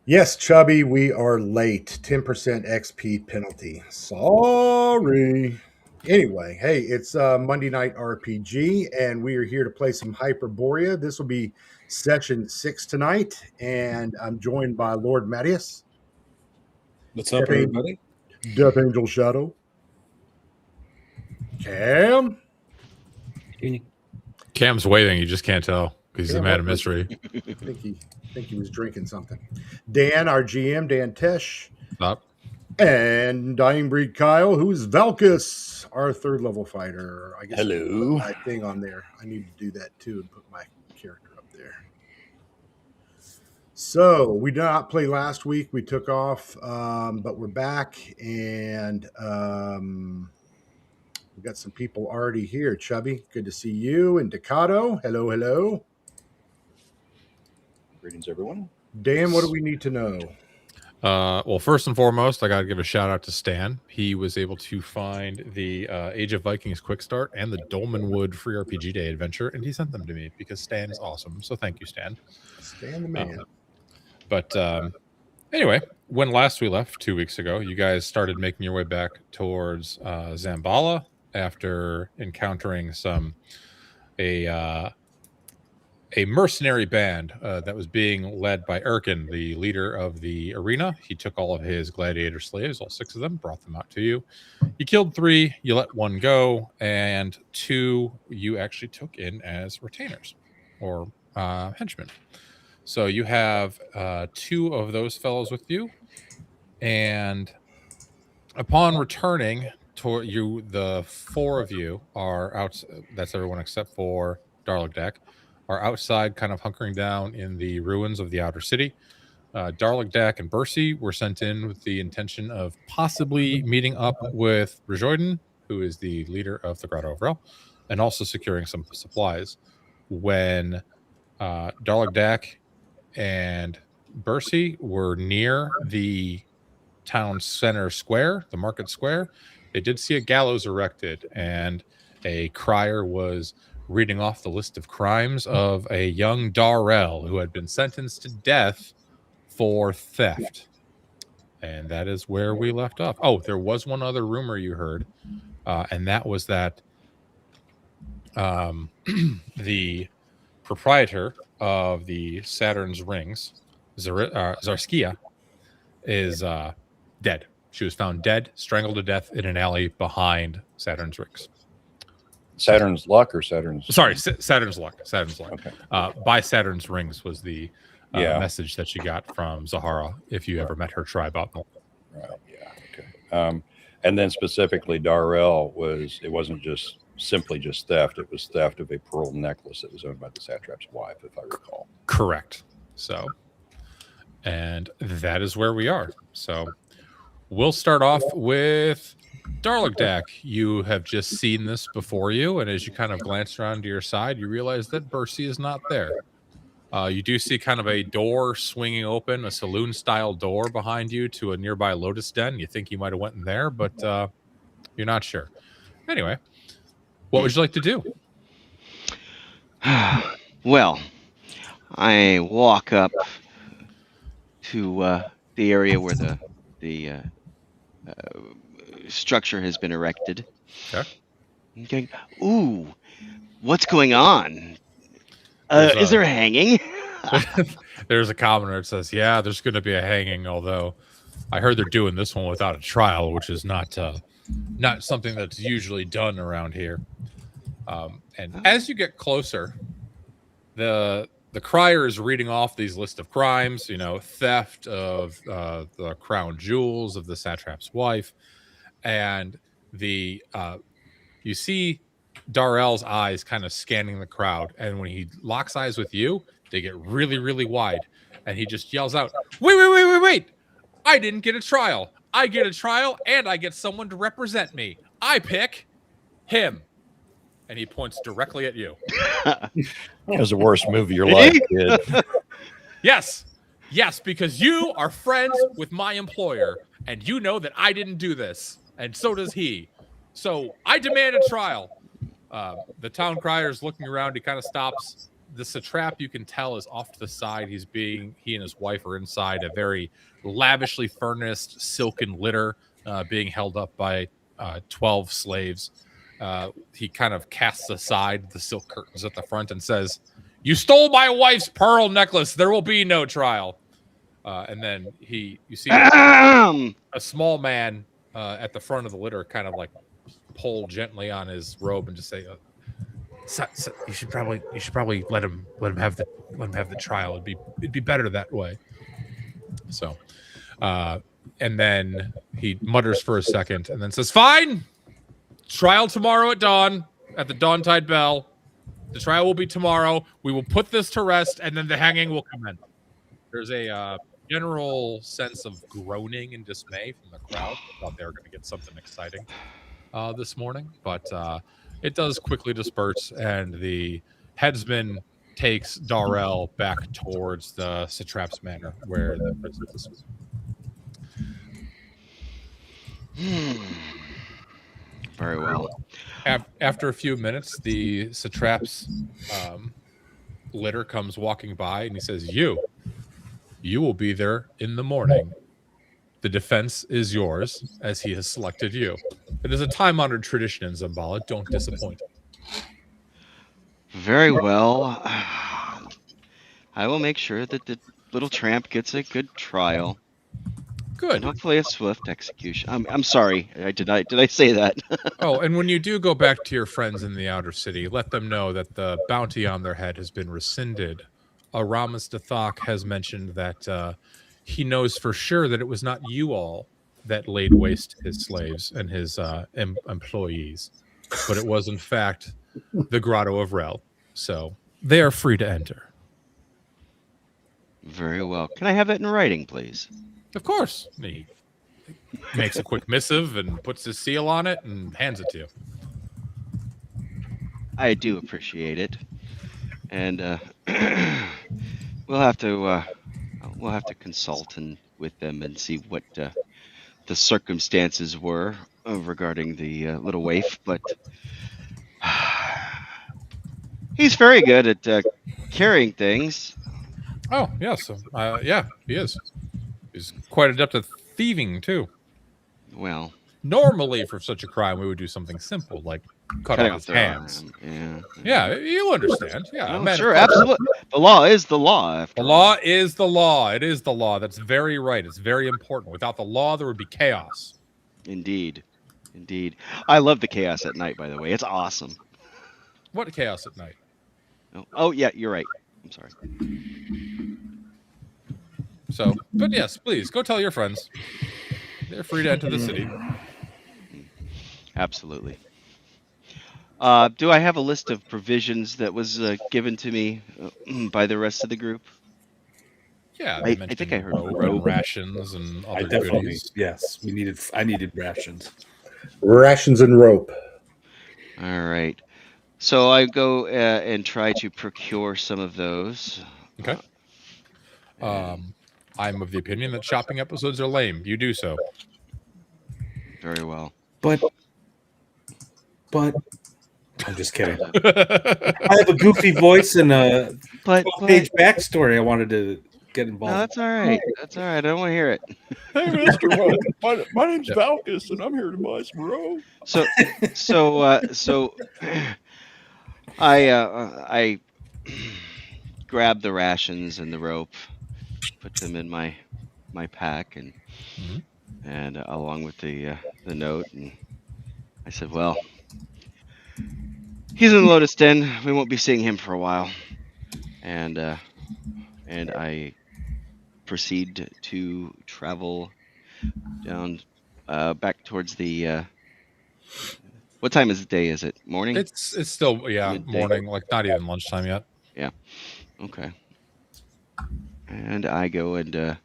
Yes, Chubby, we are late. 10% XP penalty. Sorry. Anyway, hey, it's Monday Night RPG, and we are here to play some Hyperborea. This will be session 6 tonight, and I'm joined by Lord Mattias, What's up, everybody? Death Angel Shadow, Cam. Cam's waving. You just can't tell because he's a Cam, man of what was- mystery. I think he was drinking something. Dan, our GM, Dan Tesch. Stop. And Dying Breed Kyle, who's Valkus, our third level fighter. I guess Hello. I put my thing on there. I need to do that too and put my character up there. So we did not play last week. We took off, but we're back, and we got some people already here. Chubby, good to see you. And Decado, hello, hello. Greetings, everyone. Dan, what do we need to know? Well, first and foremost, I got to give a shout out to Stan. He was able to find the Age of Vikings Quick Start and the Dolmenwood Free RPG Day adventure, and he sent them to me because Stan is awesome. So thank you, Stan. Stan the man. But anyway, when last we left 2 weeks ago, you guys started making your way back towards Xambaala after encountering a mercenary band that was being led by Erkin, the leader of the arena. He took all of his gladiator slaves, all 6 of them, brought them out to you. You killed 3, you let 1 go, and 2 you actually took in as retainers or henchmen. So you have 2 of those fellows with you, and upon returning to you, the 4 of you are out. That's everyone except for Darlagdak. Are outside, kind of hunkering down in the ruins of the outer city. Darlagdak and Bercy were sent in with the intention of possibly meeting up with Rejoiden, who is the leader of the Grotto of Rel, and also securing some supplies. When Darlagdak and Bercy were near the town center square, the market square, they did see a gallows erected, and a crier was reading off the list of crimes of a young Darrell who had been sentenced to death for theft. And that is where we left off. Oh, there was one other rumor you heard, and that was that the proprietor of the Saturn's rings, Zarskia, is dead. She was found dead, strangled to death in an alley behind Saturn's rings. Saturn's luck or Saturn's? Sorry, Saturn's luck. Saturn's luck. Okay. By Saturn's rings was the message that she got from Zahara. If you ever met her tribe out there. Right. Yeah. Okay. And then specifically, Darrell it wasn't just simply just theft. It was theft of a pearl necklace that was owned by the satrap's wife, if I recall. Correct. So, and that is where we are. So, we'll start off with Darlagdak. You have just seen this before you, and as you kind of glance around to your side, you realize that Bercy is not there. You do see kind of a door swinging open, a saloon-style door behind you to a nearby lotus den. You think you might have went in there, but you're not sure. Anyway, what would you like to do? Well, I walk up to the area where the structure has been erected. Okay. Ooh, what's going on? Is there a hanging? There's a commoner that says, "Yeah, there's going to be a hanging. Although I heard they're doing this one without a trial, which is not something that's usually done around here." And as you get closer, the crier is reading off these list of crimes. You know, theft of the crown jewels of the satrap's wife, and you see Darrell's eyes kind of scanning the crowd, and when he locks eyes with you, they get really, really wide, and he just yells out, wait, I didn't get a trial. I get a trial, and I get someone to represent me. I pick him." And he points directly at you. That was the worst move of your life, kid. Yes, because you are friends with my employer, and you know that I didn't do this, and so does he. So I demand a trial. The town crier is looking around. He kind of stops, the satrap, you can tell, is off to the side. He and his wife are inside a very lavishly furnished silken litter, being held up by 12 slaves. He kind of casts aside the silk curtains at the front and says, "You stole my wife's pearl necklace. There will be no trial." And then you see a small man at the front of the litter kind of like pull gently on his robe and just say, you should probably let him have the trial. It'd be better that way. So, and then he mutters for a second and then says, "Fine, trial tomorrow at dawn, at the Dawntide Bell. The trial will be tomorrow. We will put this to rest, and then the hanging will commence." There's a general sense of groaning and dismay from the crowd. I thought they were going to get something exciting this morning, but it does quickly disperse, and the headsman takes Darrell back towards the satrap's manor where the princess is. Very well. After a few minutes, the satrap's litter comes walking by, and he says, You will be there in the morning. The defense is yours, as he has selected you. It is a time-honored tradition in Xambaala. Don't disappoint. Very well. I will make sure that the little tramp gets a good trial. Good. And hopefully a swift execution. I'm sorry. Did I say that? Oh, and when you do go back to your friends in the outer city, let them know that the bounty on their head has been rescinded. Aramis de Thok has mentioned that he knows for sure that it was not you all that laid waste to his slaves and his employees, but it was in fact the Grotto of Rel. So they are free to enter. Very well. Can I have that in writing, please? Of course. He makes a quick missive and puts his seal on it and hands it to you. I do appreciate it, and we'll have to consult with them and see what the circumstances were regarding the little waif. But he's very good at carrying things. Oh, yes. Yeah, he is. He's quite adept at thieving, too. Well, normally for such a crime, we would do something simple, like cut off his hands. Yeah, you understand. Yeah, no, sure, absolutely. The law is the law. The law is the law. It is the law. That's very right. It's very important. Without the law, there would be chaos. Indeed. Indeed. I love the chaos at night, by the way. It's awesome. What chaos at night? Oh yeah, you're right. I'm sorry. So, but yes, please go tell your friends. They're free to enter the city. Absolutely. Do I have a list of provisions that was given to me by the rest of the group? Yeah, I think I heard rope, rations, and other goodies. Yes, I needed rations. Rations and rope. All right. So I go and try to procure some of those. Okay. I'm of the opinion that shopping episodes are lame. You do so. Very well. But I'm just kidding. I have a goofy voice and a 12-page backstory I wanted to get involved. No, that's all right. That's all right. I don't want to hear it. Hey, Mr. Rope, my name's Valkus, and I'm here to buy some rope. So I grab the rations and the rope, put them in my pack, and along with the note, and I said, well, he's in the Lotus Den. We won't be seeing him for a while, and I proceed to travel down back towards the. What time is the day? Is it morning? It's still midday. Morning, like not even lunchtime yet. Yeah. Okay. And I go and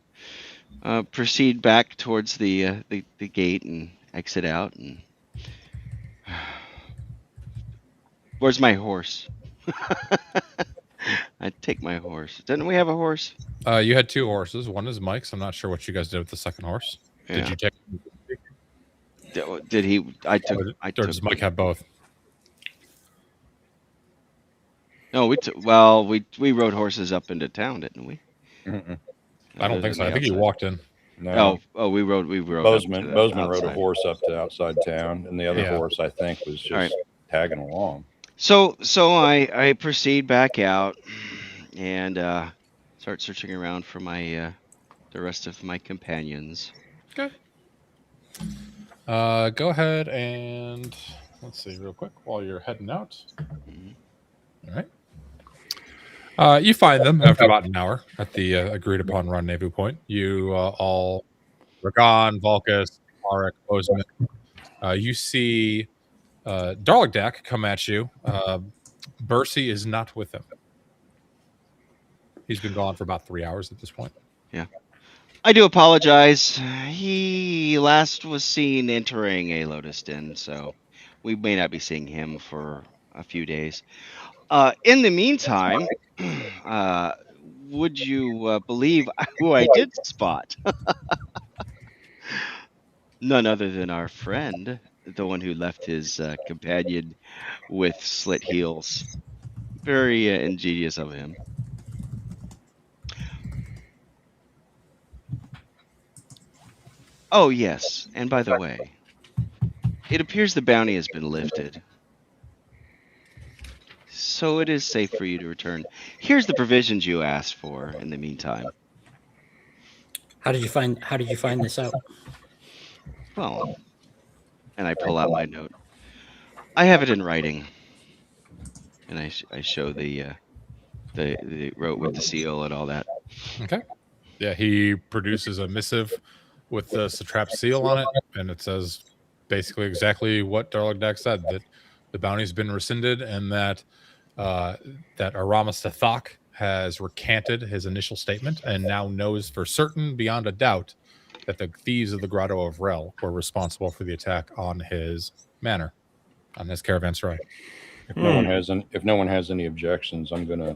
proceed back towards the gate and exit out. And where's my horse? I take my horse. Didn't we have a horse? You had two horses. One is Mike's. I'm not sure what you guys did with the second horse. Yeah. Did you take? Did he? I took. Or does Mike have both? No, we rode horses up into town, didn't we? Mm-mm. I don't think so. I think he walked in. No. We rode Bozeman up to rode a outside. horse up to outside town, and the other horse I think was just tagging along. So I proceed back out and start searching around for my the rest of my companions. Okay. Go ahead and let's see real quick while you're heading out. All right. You find them after about an hour at the agreed upon rendezvous point. You all, Ragan, Vulcus, Marek, Bozeman. You see Darlagdak come at you. Bercy is not with him. He's been gone for about 3 hours at this point. Yeah. I do apologize. He last was seen entering a Lotus Den, so we may not be seeing him for a few days. In the meantime, would you believe who I did spot? None other than our friend, the one who left his companion with slit heels. Very ingenious of him. Oh, yes. And by the way, it appears the bounty has been lifted. So it is safe for you to return. Here's the provisions you asked for in the meantime. How did you find this out? Well, and I pull out my note. I have it in writing. And I show the wrote with the seal and all that. Okay. Yeah, he produces a missive with the satrap seal on it, and it says basically exactly what Darlagdak said, that the bounty's been rescinded and that Aramis Thak has recanted his initial statement and now knows for certain, beyond a doubt, that the thieves of the Grotto of Rel were responsible for the attack on his manor, on his caravanserai. If no one has any objections, I'm going to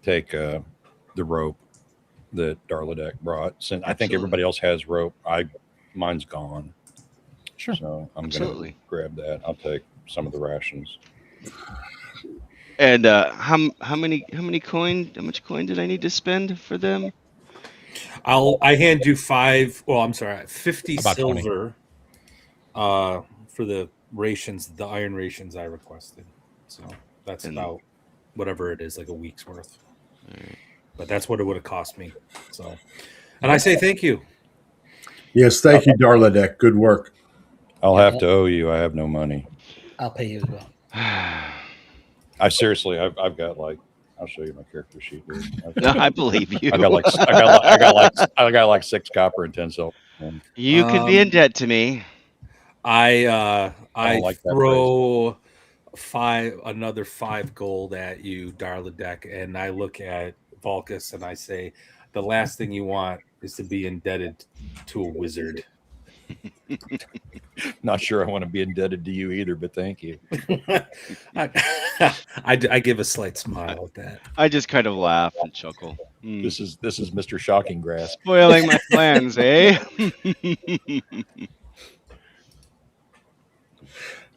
take the rope that Darladak brought. Since I think everybody else has rope, mine's gone. Sure. So I'm going to grab that. I'll take some of the rations. And how much coin did I need to spend for them? I hand you 50 About silver for the rations, the iron rations I requested. So that's about whatever it is, like a week's worth. Right. But that's what it would have cost me. So, and I say thank you. Yes, thank you, Darladak. Good work. I'll have to owe you. I have no money. I'll pay you as well. I seriously, I've got like, I'll show you my character sheet. No, I believe you. I got like 6 copper and 10 silver. You could be in debt to me. I like throw another 5 gold at you, Darladak, and I look at Vulcus and I say, the last thing you want is to be indebted to a wizard. Not sure I want to be indebted to you either, but thank you. I give a slight smile at that. I just kind of laugh and chuckle. This is Mr. Shocking Grass. Spoiling my plans, eh?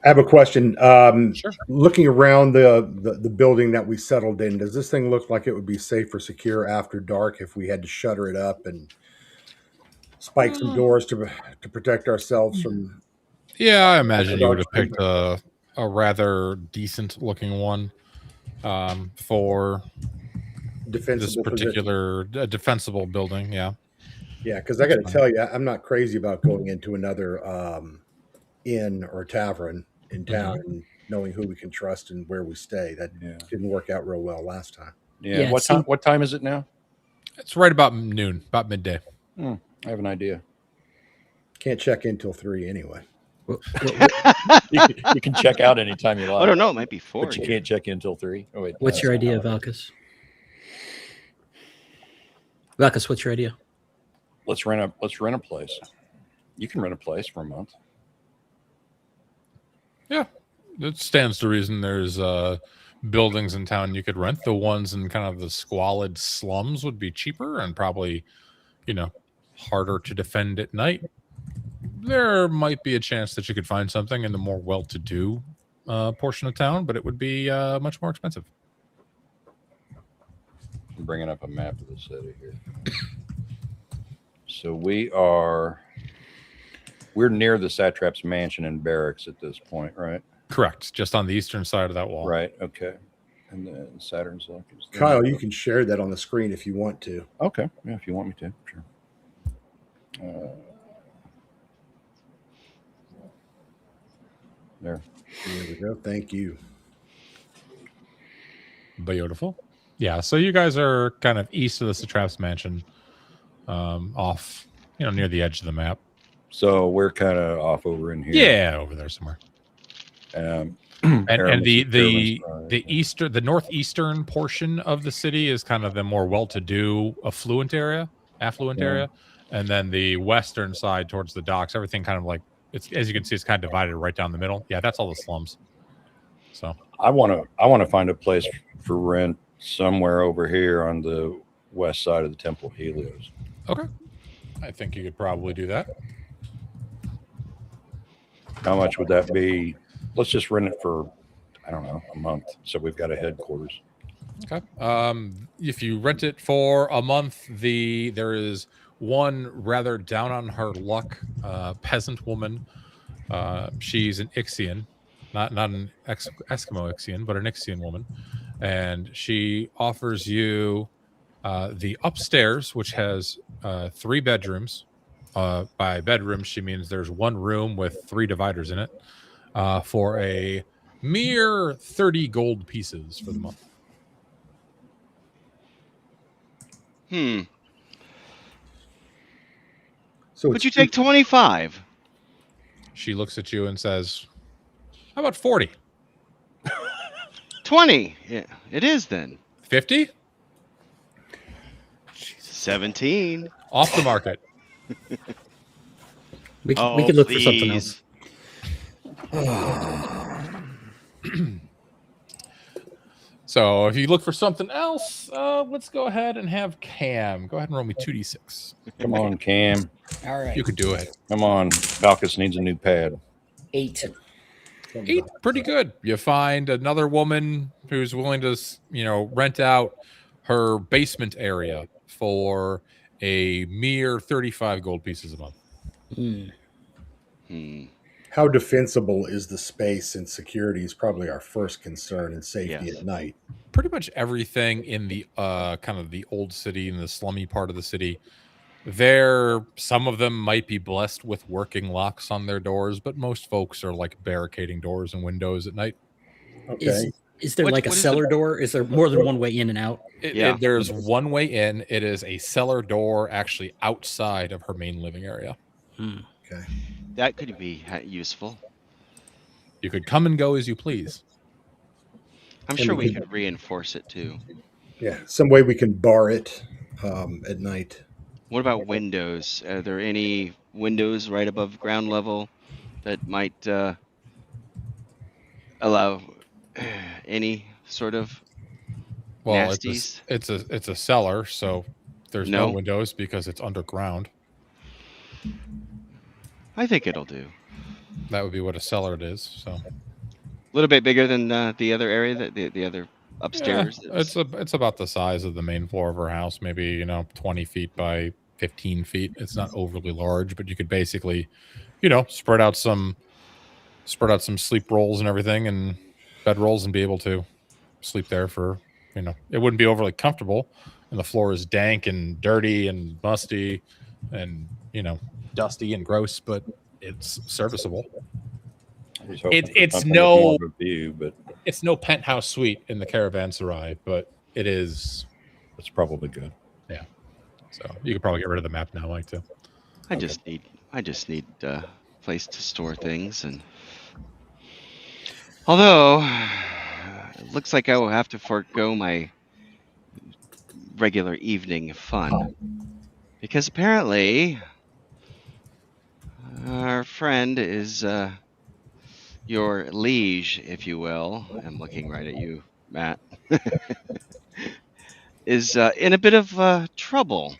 I have a question. Sure. Looking around the building that we settled in, does this thing look like it would be safe or secure after dark if we had to shutter it up and spike some doors to protect ourselves from? Yeah, I imagine you would have picked a rather decent looking one for this particular defensible building. Yeah. Yeah, because I got to tell you, I'm not crazy about going into another inn or tavern in town and knowing who we can trust and where we stay. That didn't work out real well last time. Yeah. What time is it now? It's right about noon, about midday. I have an idea. Can't check in till 3 anyway. You can check out anytime you like. I don't know. It might be 4. But you can't check in till 3. Oh, wait, what's your idea, Vulcus? Vulcus, what's your idea? Let's rent a place. You can rent a place for a month. Yeah, it stands to reason. There's buildings in town you could rent. The ones in kind of the squalid slums would be cheaper and probably, harder to defend at night. There might be a chance that you could find something in the more well-to-do portion of town, but it would be much more expensive. I'm bringing up a map of the city here. So we're near the satrap's mansion and barracks at this point, right? Correct. Just on the eastern side of that wall. Right. Okay. And then Saturn's luck is there. Kyle, you can share that on the screen if you want to. Okay. Yeah, if you want me to, sure. There. There we go. Thank you. Beautiful. Yeah. So you guys are kind of east of the satrap's mansion, off, near the edge of the map. So we're kind of off over in here. Yeah, over there somewhere. And the northeastern portion of the city is kind of the more well-to-do, affluent area, and then the western side towards the docks, everything kind of like it's, as you can see, it's kind of divided right down the middle. Yeah, that's all the slums. So I want to find a place for rent somewhere over here on the west side of the Temple of Helios. Okay, I think you could probably do that. How much would that be? Let's just rent it for, I don't know, a month. So we've got a headquarters. Okay. If you rent it for a month, there is one rather down on her luck peasant woman. She's an Ixian, not an Eskimo Ixian, but an Ixian woman, and she offers you the upstairs, which has 3 bedrooms. By bedrooms, she means there's one room with 3 dividers in it, for a mere 30 gold pieces for the month. So would you take 25? She looks at you and says, "How about 40? 20. Yeah, it is then. 50? 17. Off the market." We could look for something else. So if you look for something else, let's go ahead and have Cam. Go ahead and roll me 2d6. Come on, Cam. All right. You could do it. Come on. Balkus needs a new pad. 8. 8, pretty good. You find another woman who's willing to, rent out her basement area for a mere 35 gold pieces a month. How defensible is the space, and security is probably our first concern, and safety at night. Pretty much everything in the kind of the old city, in the slummy part of the city, some of them might be blessed with working locks on their doors, but most folks are like barricading doors and windows at night. Okay. Is there like a cellar door? Is there more than one way in and out? There's one way in. It is a cellar door actually outside of her main living area. Okay. That could be useful. You could come and go as you please. I'm sure we could reinforce it too. Yeah, some way we can bar it at night. What about windows? Are there any windows right above ground level that might allow any sort of nasties? It's a cellar, so there's no windows because it's underground. I think it'll do. That would be what a cellar is. So a little bit bigger than the other area, the other upstairs. Yeah, it's about the size of the main floor of her house, maybe 20 feet by 15 feet. It's not overly large, but you could basically, spread out some sleep rolls and everything, and bed rolls, and be able to sleep there for, it wouldn't be overly comfortable, and the floor is dank and dirty and musty and dusty and gross, but it's serviceable. It's no view, but it's no penthouse suite in the caravanserai, but it's probably good. Yeah. So you could probably get rid of the map now, Mike, too. I just need a place to store things, and although it looks like I will have to forego my regular evening fun, because apparently our friend is your liege, if you will. I'm looking right at you, Matt. Is in a bit of trouble.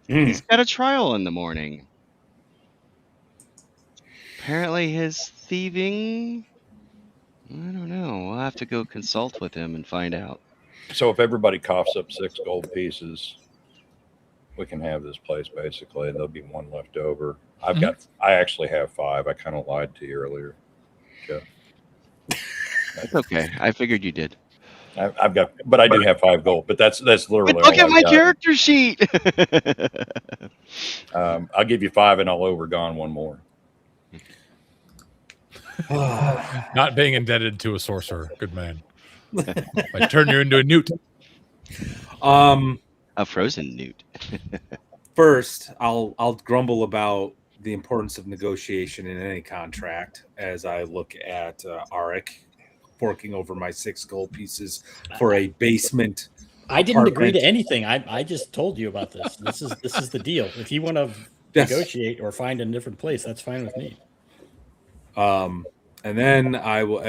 He's got a trial in the morning. Apparently his thieving, I don't know. We'll have to go consult with him and find out. So if everybody coughs up 6 gold pieces, we can have this place basically. There'll be 1 left over. I actually have 5. I kind of lied to you earlier, Jeff. That's okay. I figured you did. I've got, but I do have 5 gold. But that's literally But all look at I've my got. character sheet. I'll give you 5, and I'll overgone 1 more. Not being indebted to a sorcerer. Good man. I turn you into a newt. A frozen newt. First, I'll grumble about the importance of negotiation in any contract as I look at Arik forking over my 6 gold pieces for a basement. I didn't agree to apartment. anything. I just told you about this. This is the deal. If you want to negotiate or find a different place, that's fine with me. And then I will.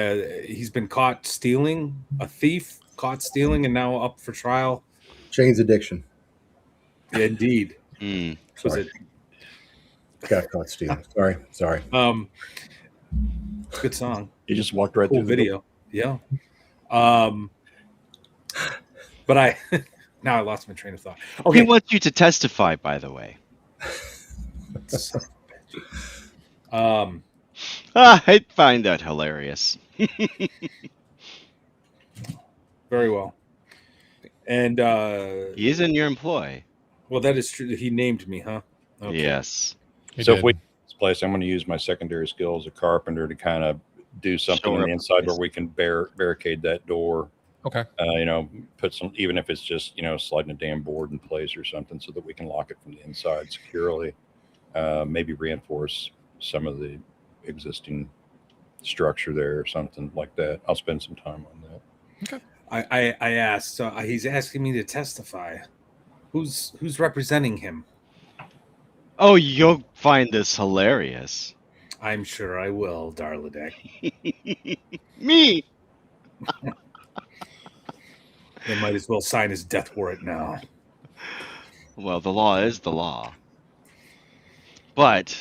He's been caught stealing, a thief caught stealing, and now up for trial. Chains addiction. Indeed. Mm. Was Sorry. it? Got caught stealing. Sorry. Good song. You just walked right Cool through the video. Yeah. But now I lost my train of thought. Okay. He wants you to testify, by the way. I find that hilarious. Very well. And he is in your employ. Well, that is true. He named me, huh? Okay. Yes. So if we this place, I'm going to use my secondary skill as a carpenter to kind of do something on the inside where we can barricade that door. Okay. Put some, even if it's just, sliding a damn board in place or something so that we can lock it from the inside securely. Maybe reinforce some of the existing structure there or something like that. I'll spend some time on that. Okay. I asked, so he's asking me to testify. Who's representing him? Oh, you'll find this hilarious. I'm sure I will, Darladek. Me. They might as well sign his death warrant now. Well, the law is the law. But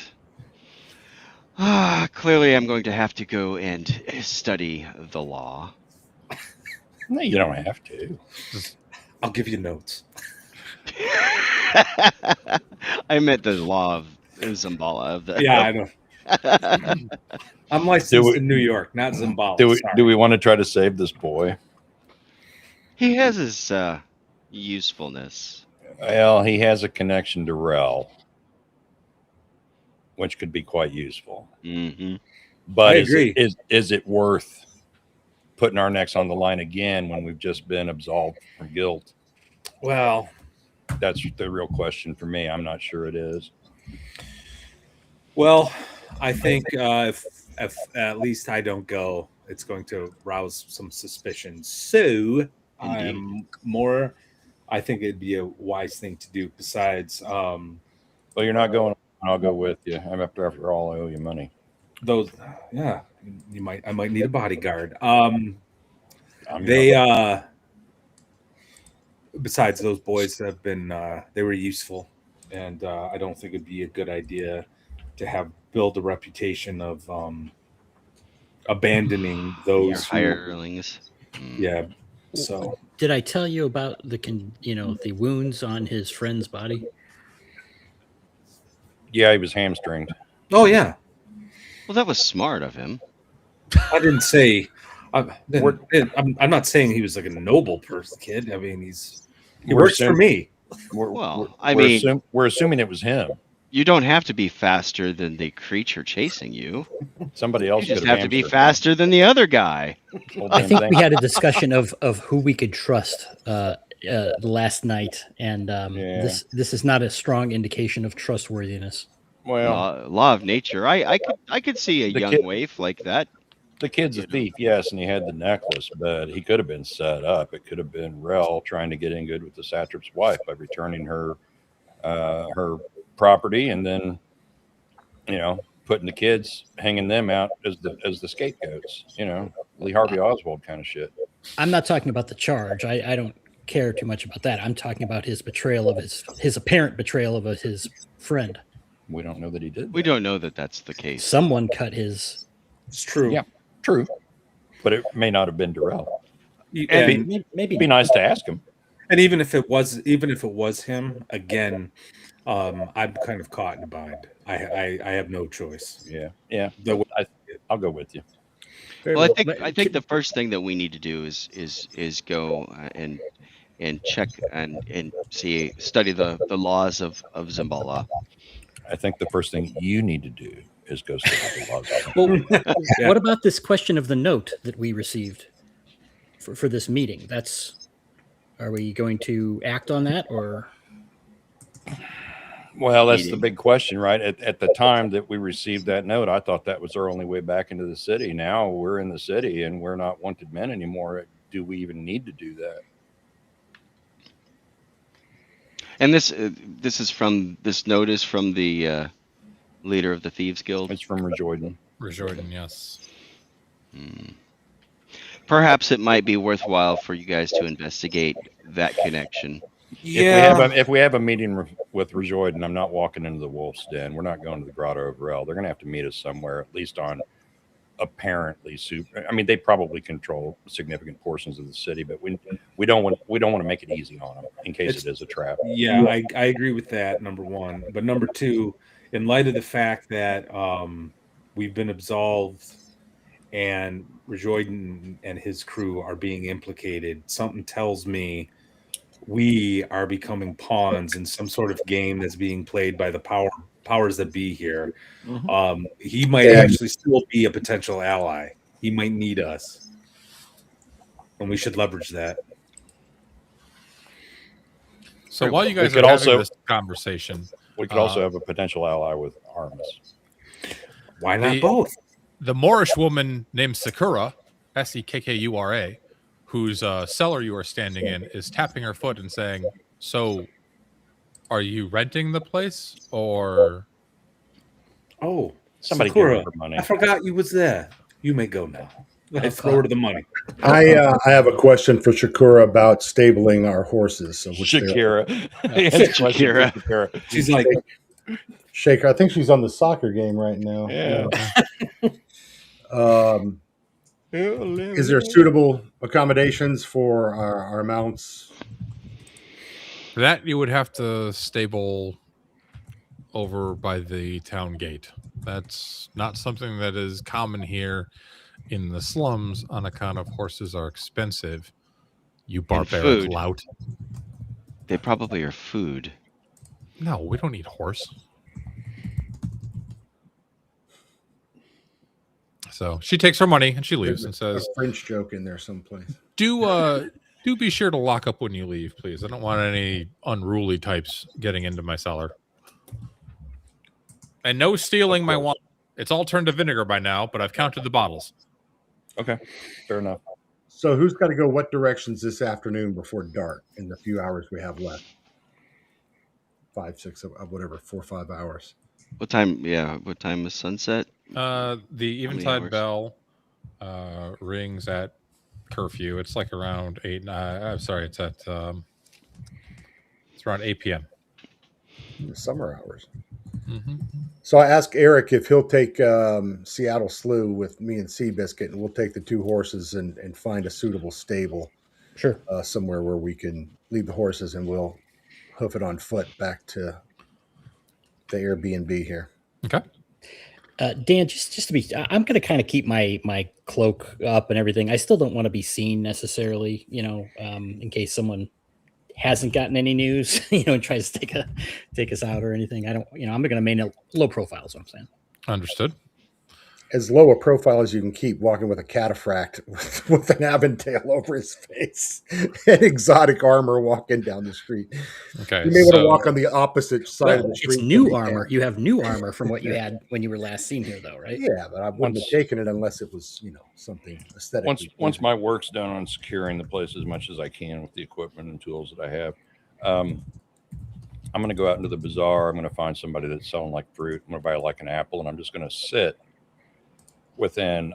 clearly I'm going to have to go and study the law. No, you don't have to. I'll give you notes. I meant the law of Xambaala. Yeah, I know. I'm licensed in New York, not Xambaala. Do we want to try to save this boy? He has his usefulness. Well, he has a connection to Rel, which could be quite useful. Mm-hmm. But I agree. Is it worth putting our necks on the line again when we've just been absolved from guilt? Well, that's the real question for me. I'm not sure it is. Well, I think if at least I don't go, it's going to rouse some suspicion. So I think it'd be a wise thing to do. Besides, well, you're not going. I'll go with you. After all, I owe you money. I might need a bodyguard. Besides, those boys have been, they were useful, and I don't think it'd be a good idea to build a reputation of abandoning those hirelings. Yeah. So did I tell you about the wounds on his friend's body? Yeah, he was hamstringed. Oh yeah. Well, that was smart of him. I didn't say. I'm not saying he was like a noble person, kid. I mean, he works for me. We're assuming it was him. You don't have to be faster than the creature chasing you. Somebody else. You just have to be faster than the other guy. I think we had a discussion of who we could trust last night, and this is not a strong indication of trustworthiness. Well, law of nature. I could see a young waif like that. The kid's a thief, yes, and he had the necklace, but he could have been set up. It could have been Rel trying to get in good with the satrap's wife by returning her property, and then putting the kids, hanging them out as the scapegoats. Lee Harvey Oswald kind of shit. I'm not talking about the charge. I don't care too much about that. I'm talking about his betrayal of his apparent betrayal of his friend. We don't know that he did. We don't know that that's the case. Someone cut his. It's true. Yeah, true. But it may not have been Darrell. And maybe It'd be nice to ask him. And even if it was him, again, I'm kind of caught in a bind. I have no choice. Yeah. I'll go with you. Well, I think the first thing that we need to do is go and check and study the laws of Xambaala. I think the first thing you need to do is go study the laws. Well, what about this question of the note that we received for this meeting? Are we going to act on that, or? Well, that's the big question, right? At the time that we received that note, I thought that was our only way back into the city. Now we're in the city and we're not wanted men anymore. Do we even need to do that? And this note is from the leader of the Thieves Guild. It's from Rejoiden. Rejoiden, yes. Perhaps it might be worthwhile for you guys to investigate that connection. Yeah. If we have a meeting with Rejoiden, I'm not walking into the Wolf's Den. We're not going to the Grotto of Rel. They're going to have to meet us somewhere, at least on apparently super. I mean, they probably control significant portions of the city, but we don't want to make it easy on them in case it is a trap. Yeah, I agree with that. Number one, but number two, in light of the fact that we've been absolved and Rejoiden and his crew are being implicated, something tells me we are becoming pawns in some sort of game that's being played by the powers that be here. He might actually still be a potential ally. He might need us, and we should leverage that. So while you guys are having this conversation, we could also have a potential ally with arms. Why not both? The Moorish woman named Sakura, Sekkura, whose cellar you are standing in, is tapping her foot and saying, "So, are you renting the place, or?" Oh, somebody Sakura, give her money. I forgot you was there. You may go now. I throw her the money. I have a question for Shakura about stabling our horses. So Shakira. Shakira. She's like, Shaker. I think she's on the soccer game right now. Yeah. Is there suitable accommodations for our mounts? That you would have to stable over by the town gate. That's not something that is common here in the slums on account of horses are expensive. You barbaric lout. They probably are food. No, we don't eat horse. So she takes her money and she leaves and says, a French joke in there someplace. Do be sure to lock up when you leave, please. I don't want any unruly types getting into my cellar. And no stealing my wine. It's all turned to vinegar by now, but I've counted the bottles. Okay, fair enough. So who's got to go what directions this afternoon before dark in the few hours we have left? 5, 6, whatever, 4 or 5 hours. What time? Yeah, what time is sunset? The eventide bell rings at curfew. It's like around 8. I'm sorry, it's around 8 p.m. In the summer hours. Mm-hmm. So I asked Eric if he'll take Seattle Slough with me and Seabiscuit, and we'll take the 2 horses and find a suitable stable. Sure. Somewhere where we can leave the horses and we'll hoof it on foot back to the Airbnb here. Okay. Dan, just to be, I'm going to kind of keep my cloak up and everything. I still don't want to be seen necessarily, in case someone hasn't gotten any news, and tries to take us out or anything. I don't, I'm going to maintain low profile is what I'm saying. Understood. As low a profile as you can keep, walking with a cataphract with an aventail over his face and exotic armor walking down the street. Okay. You may want to walk on the opposite side of the street. It's new armor. You have new armor from what you had when you were last seen here, though, right? Yeah, but I wouldn't have taken it unless it was, something aesthetic. Once my work's done on securing the place as much as I can with the equipment and tools that I have, I'm going to go out into the bazaar. I'm going to find somebody that's selling like fruit. I'm going to buy like an apple, and I'm just going to sit within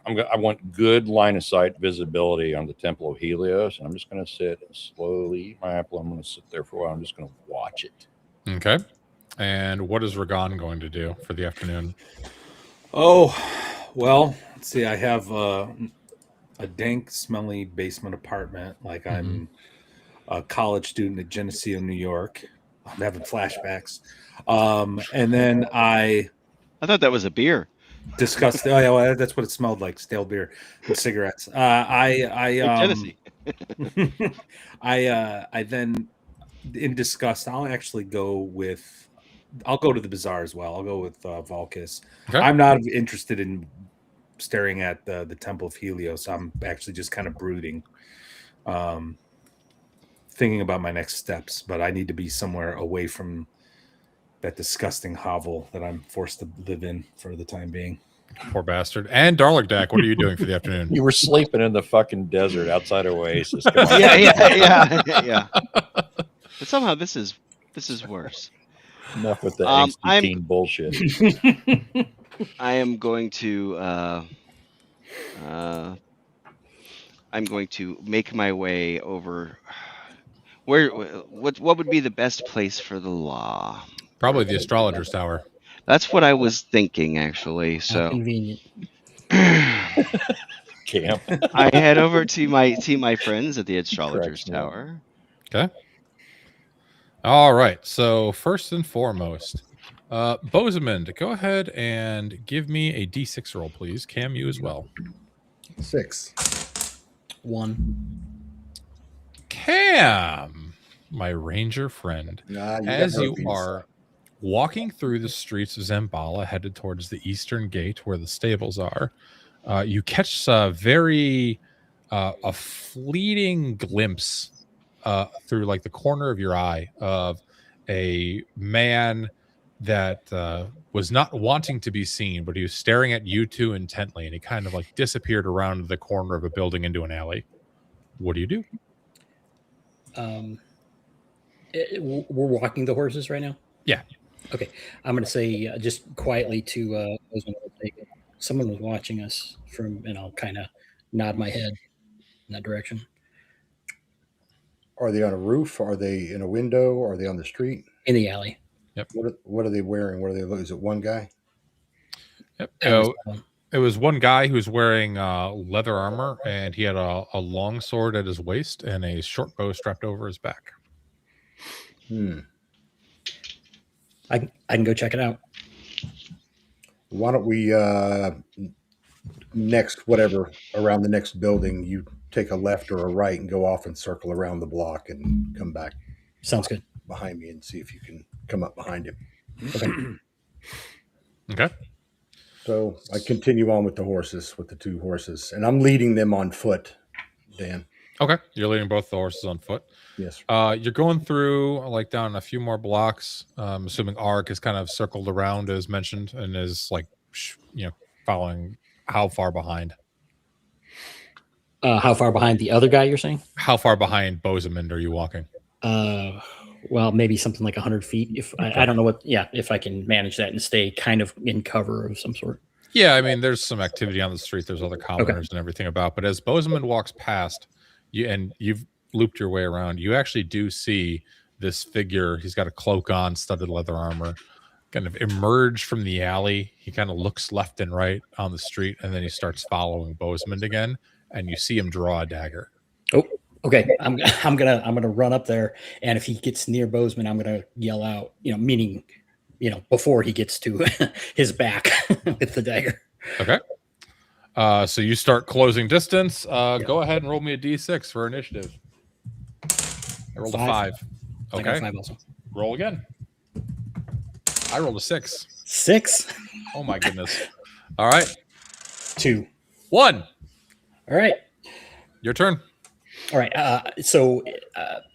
I want good line of sight visibility on the Temple of Helios, and I'm just going to sit and slowly eat my apple. I'm going to sit there for a while. I'm just going to watch it. Okay. And what is Ragan going to do for the afternoon? Oh, well, let's see. I have a dank, smelly basement apartment, like I'm a college student at Geneseo, New York. I'm having flashbacks. And then I thought that was a beer. discussed. Oh yeah, well, that's what it smelled like: stale beer and cigarettes. Like Tennessee. I then, in disgust, I'll actually go with. I'll go to the bazaar as well. I'll go with Volcus. Okay. I'm not interested in staring at the Temple of Helios. I'm actually just kind of brooding, thinking about my next steps. But I need to be somewhere away from that disgusting hovel that I'm forced to live in for the time being. Poor bastard. And Darlick, what are you doing for the afternoon? You were sleeping in the fucking desert outside Oasis. Come on. Yeah. But somehow this is worse. Enough with the I'm- angsty teen bullshit. I am going to I'm going to make my way over. What would be the best place for the law? Probably the astrologer's tower. That's what I was thinking, actually. How So convenient. Camp. I head over to my friends at the astrologer's Correct, yeah. tower. Okay. All right. So first and foremost, Bozeman, go ahead and give me a D6 roll, please. Cam, you as well. 6. 1. Cam, my ranger friend, Nah, as got you herpes. are walking through the streets of Xambaala, headed towards the eastern gate where the stables are, you catch a fleeting glimpse through like the corner of your eye of a man that was not wanting to be seen, but he was staring at you two intently, and he kind of like disappeared around the corner of a building into an alley. What do you do? We're walking the horses right now? Yeah. Okay. I'm going to say just quietly to someone was watching us from, and I'll kind of nod my head in that direction. Are they on a roof? Are they in a window? Are they on the street? In the alley. What are they wearing? What are they? Is it one guy? Yep. That was one. It was one guy who's wearing leather armor, and he had a long sword at his waist and a short bow strapped over his back. I can go check it out. Why don't we around the next building, you take a left or a right and go off and circle around the block and come back Sounds good. behind me and see if you can come up behind him. Okay. So I continue on with the 2 horses, and I'm leading them on foot, Dan. Okay. You're leading both the horses on foot. Yes. You're going through like down a few more blocks. Assuming Ark is kind of circled around as mentioned and is like, following. How far behind? How far behind the other guy you're saying? How far behind Bozeman are you walking? Well, maybe something like 100 feet. If I don't know if I can manage that and stay kind of in cover of some sort. Yeah, I mean, there's some activity on the street. There's other commoners and everything about. But as Bozeman walks past you, and you've looped your way around, you actually do see this figure. He's got a cloak on, studded leather armor, kind of emerge from the alley. He kind of looks left and right on the street, and then he starts following Bozeman again. And you see him draw a dagger. Oh, okay. I'm gonna run up there, and if he gets near Bozeman, I'm gonna yell out. Meaning, before he gets to his back with the dagger. Okay. So you start closing distance. Go ahead and roll me a d6 for initiative. I rolled a 5. I got Okay. 5 also. Roll again. I rolled a 6. 6. Oh my goodness. All right. 2. 1. All right. Your turn. All right. So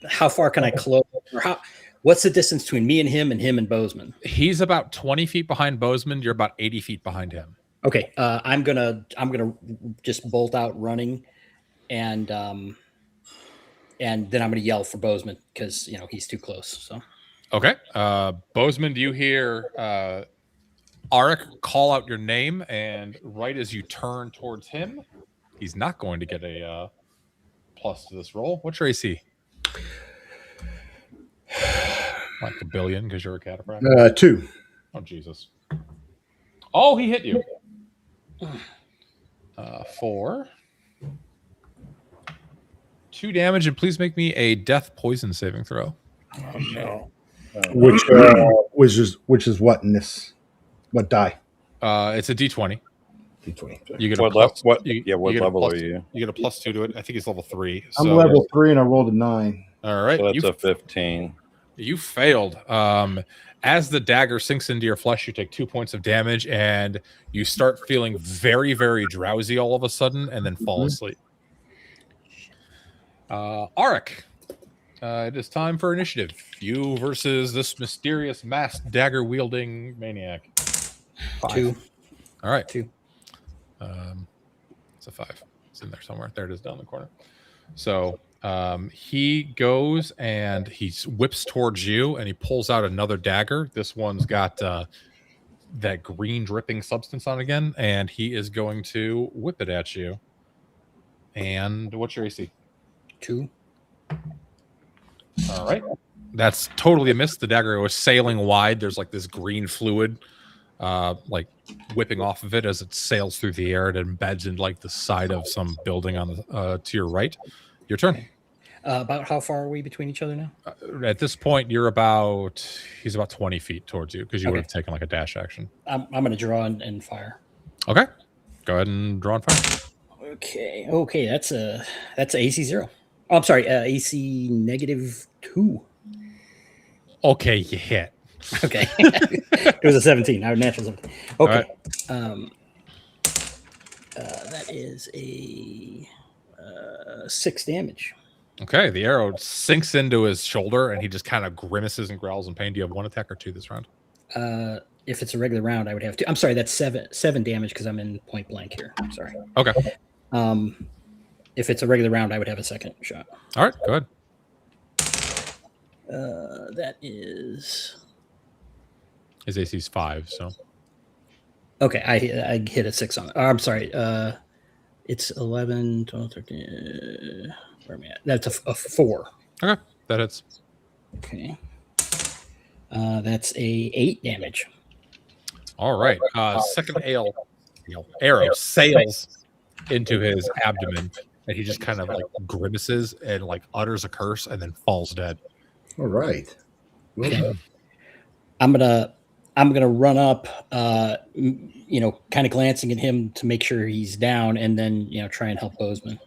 how far can I close? Or what's the distance between me and him and Bozeman? He's about 20 feet behind Bozeman. You're about 80 feet behind him. Okay. I'm gonna just bolt out running, and then I'm gonna yell for Bozeman because he's too close. So. Okay. Bozeman, do you hear Arik call out your name? And right as you turn towards him, he's not going to get a plus to this roll. What's your AC? Like a billion because you're a cataphract? 2. Oh, Jesus. Oh, he hit you. 4. 2 damage, and please make me a death poison saving throw. Oh no. Which is what in this? What die? It's a D20. D20. You get a What plus. what You what get a level plus, are you? You get a +2 to it. I think he's level 3. I'm So, level 3 and I rolled a 9. all right, So that's a 15. you failed. As the dagger sinks into your flesh, you take 2 points of damage, and you start feeling very, very drowsy all of a sudden, and then fall asleep. Arik, it is time for initiative. You versus this mysterious masked dagger wielding maniac. 5. 2. All right. 2. It's a 5. It's in there somewhere. There it is down the corner. So he goes and he whips towards you, and he pulls out another dagger. This one's got that green dripping substance on again, and he is going to whip it at you. And what's your AC? 2. All right. That's totally a miss. The dagger was sailing wide. There's like this green fluid like whipping off of it as it sails through the air. It embeds in like the side of some building on the to your right. Your turn. About how far are we between each other now? At this point, he's about 20 feet towards you because you would have taken like a dash action. I'm going to draw and fire. Okay. Go ahead and draw and fire. Okay. That's a AC 0. Oh, I'm sorry. AC -2. Okay, you hit. Okay. It was a 17. Our natural 17. Okay. Right. That is a 6 damage. Okay, the arrow sinks into his shoulder, and he just kind of grimaces and growls in pain. Do you have 1 attack or 2 this round? If it's a regular round, I would have 2. I'm sorry, that's 7 damage because I'm in point blank here. I'm sorry. Okay. If it's a regular round, I would have a second shot. All right, go ahead. That is... His AC's 5, so... Okay, I hit a 6 on it. I'm sorry. It's 11, 12, 13... where am I at? That's a 4. Okay, that hits. Okay. That's a 8 damage. All right. Second arrow sails into his abdomen, and he just kind of like grimaces and like utters a curse and then falls dead. All right. Well done. I'm gonna run up, kind of glancing at him to make sure he's down, and then try and help Bozeman.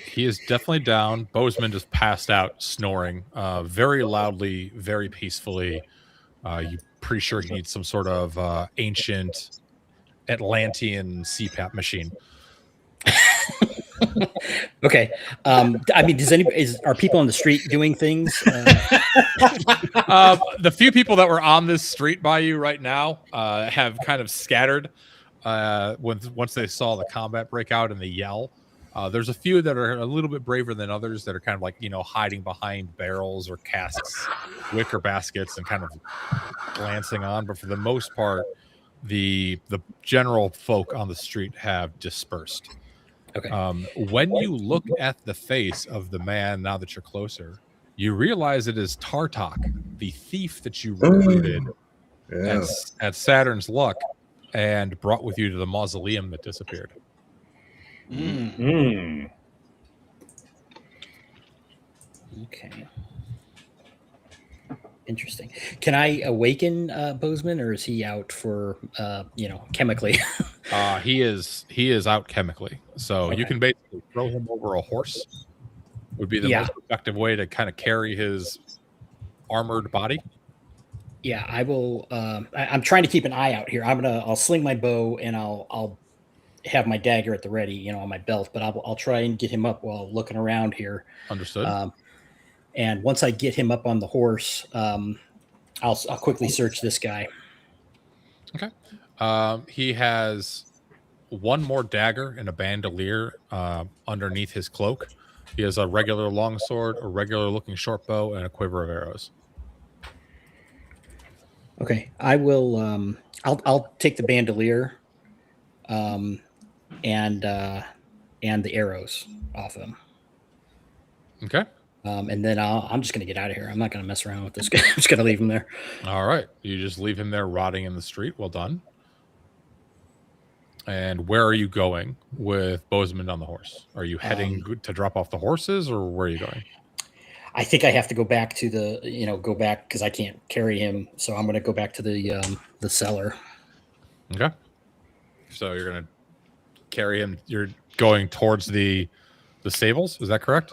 He is definitely down. Bozeman just passed out, snoring very loudly, very peacefully. You're pretty sure he needs some sort of ancient Atlantean CPAP machine. Okay. I mean, are people on the street doing things? The few people that were on this street by you right now have kind of scattered once they saw the combat break out and the yell. There's a few that are a little bit braver than others that are kind of like, hiding behind barrels or casks, wicker baskets, and kind of glancing on. But for the most part, the general folk on the street have dispersed. Okay. When you look at the face of the man, now that you're closer, you realize it is Tartok, the thief that you recruited at Saturn's Luck and brought with you to the mausoleum that disappeared. Mm. Okay. Interesting. Can I awaken Bozeman, or is he out for chemically? He is out chemically, so you can basically throw him over a horse. Would be the most effective way to kind of carry his armored body. Yeah, I will. I'm trying to keep an eye out here. I'll sling my bow and I'll have my dagger at the ready, on my belt. But I'll try and get him up while looking around here. Understood. And once I get him up on the horse, I'll quickly search this guy. Okay. He has one more dagger and a bandolier underneath his cloak. He has a regular longsword, a regular looking short bow, and a quiver of arrows. Okay, I will. I'll take the bandolier, and the arrows off him. Okay. And then I'm just going to get out of here. I'm not going to mess around with this guy. I'm just going to leave him there. All right. You just leave him there rotting in the street. Well done. And where are you going with Bozeman on the horse? Are you heading to drop off the horses, or where are you going? I think I have to go back to go back because I can't carry him. So I'm going to go back to the cellar. Okay. So you're going to carry him. You're going towards the stables. Is that correct?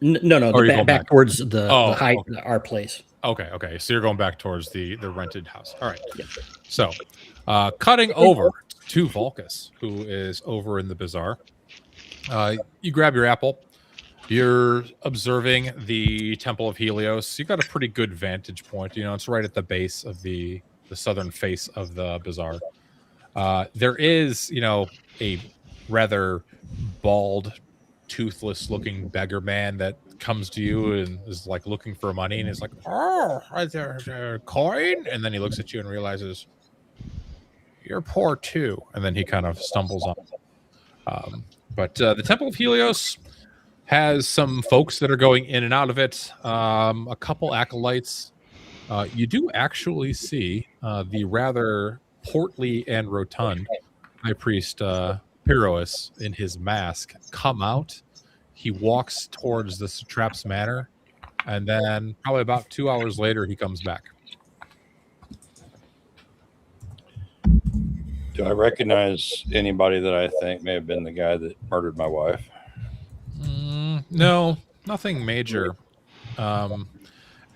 No. Or are you Back, going back towards the okay. our place. Okay. So you're going back towards the rented house. All right. Yep. So cutting over to Vulcus, who is over in the bazaar. You grab your apple. You're observing the Temple of Helios. You got a pretty good vantage point. You know, it's right at the base of the southern face of the bazaar. There is, a rather bald, toothless-looking beggar man that comes to you and is like looking for money, and is like, "Oh, is there a coin?" And then he looks at you and realizes you're poor too, and then he kind of stumbles on. But the Temple of Helios has some folks that are going in and out of it. A couple acolytes. You do actually see the rather portly and rotund high priest Pyrois in his mask come out. He walks towards the Satrap's manor, and then probably about 2 hours later, he comes back. Do I recognize anybody that I think may have been the guy that murdered my wife? No, nothing major.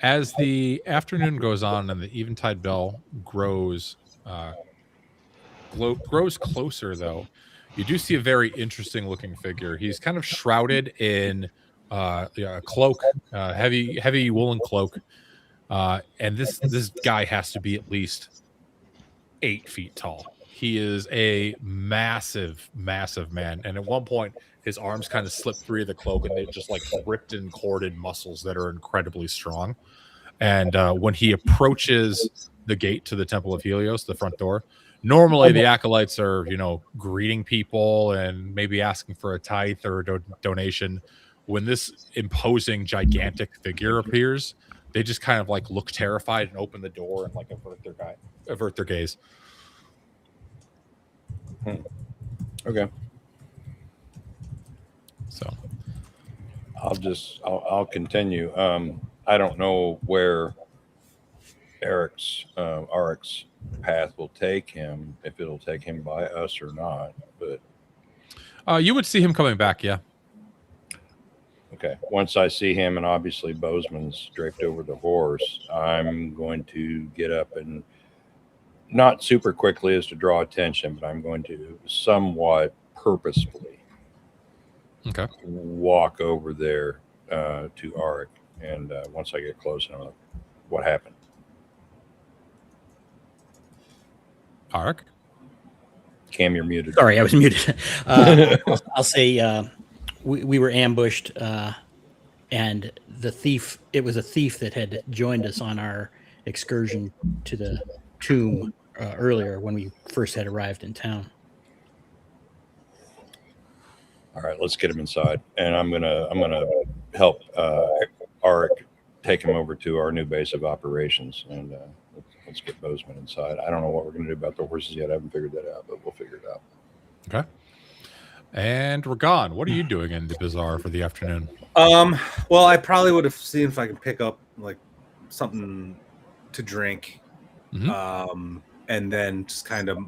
As the afternoon goes on and the Eventide Bell grows closer, though, you do see a very interesting looking figure. He's kind of shrouded in a cloak, heavy woolen cloak, and this guy has to be at least 8 feet tall. He is a massive man, and at one point his arms kind of slip free of the cloak, and they're just like ripped and corded muscles that are incredibly strong. And when he approaches the gate to the Temple of Helios, the front door, normally the acolytes are, greeting people and maybe asking for a tithe or a donation. When this imposing, gigantic figure appears, they just kind of like look terrified and open the door and like avert their gaze. Okay. So I'll continue. I don't know where Aric's path will take him, if it'll take him by us or not, but you would see him coming back. Yeah. Okay. Once I see him, and obviously Bozeman's draped over the horse, I'm going to get up and not super quickly as to draw attention, but I'm going to somewhat purposefully walk over there to Arik. And once I get close, I'm like, what happened? Arik? Cam, you're muted. Sorry, I was muted. I'll say we were ambushed, and the thief, it was a thief that had joined us on our excursion to the tomb earlier when we first had arrived in town. All right, let's get him inside, and I'm gonna help Arik take him over to our new base of operations, and let's get Bozeman inside. I don't know what we're gonna do about the horses yet. I haven't figured that out, but we'll figure it out. Okay. And Ragan, what are you doing in the bazaar for the afternoon? Well, I probably would have seen if I can pick up like something to drink, and then just kind of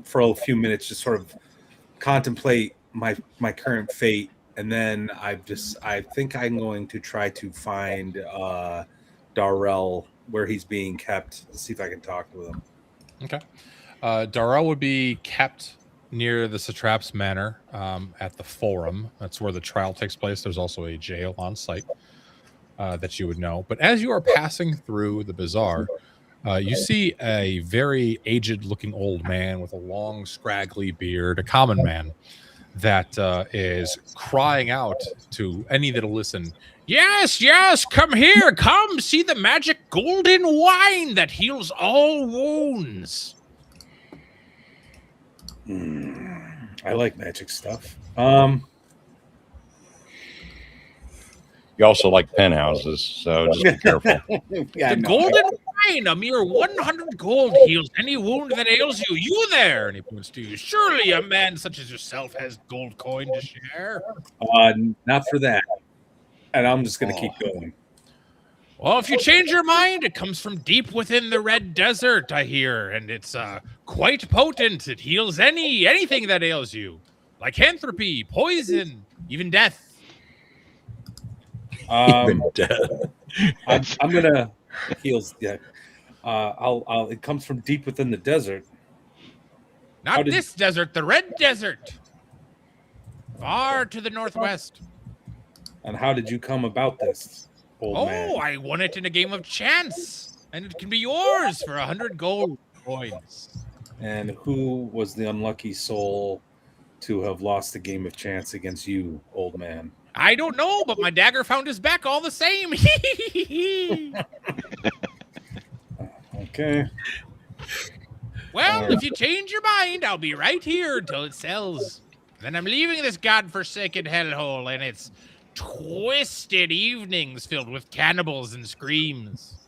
for a few minutes just sort of contemplate my current fate, and then I think I'm going to try to find Darrell where he's being kept to see if I can talk with him. Okay. Darrell would be kept near the Satrap's manor at the Forum. That's where the trial takes place. There's also a jail on site that you would know. But as you are passing through the bazaar, you see a very aged-looking old man with a long, scraggly beard, a common man, that is crying out to any that'll listen. Yes, come here. Come see the magic golden wine that heals all wounds. I like magic stuff. You also like penthouses, so just be careful. Yeah, The golden wine, a mere 100 gold, heals any wound that ails you. You there, and he points to you. Surely a man such as yourself has gold coin to share. Not for that. And I'm just going to keep going. Well, if you change your mind, it comes from deep within the red desert, I hear, and it's quite potent. It heals anything that ails you, lycanthropy, poison, even death. Even death. I'm gonna heals. Yeah, I'll. It comes from deep within the desert. Not this desert, the red desert, far to the northwest. And how did you come about this, old man? I won it in a game of chance, and it can be yours for 100 gold coins. And who was the unlucky soul to have lost the game of chance against you, old man? I don't know, but my dagger found his back all the same. Okay. Well, if you change your mind, I'll be right here until it sells. Then I'm leaving this godforsaken hellhole and its twisted evenings filled with cannibals and screams.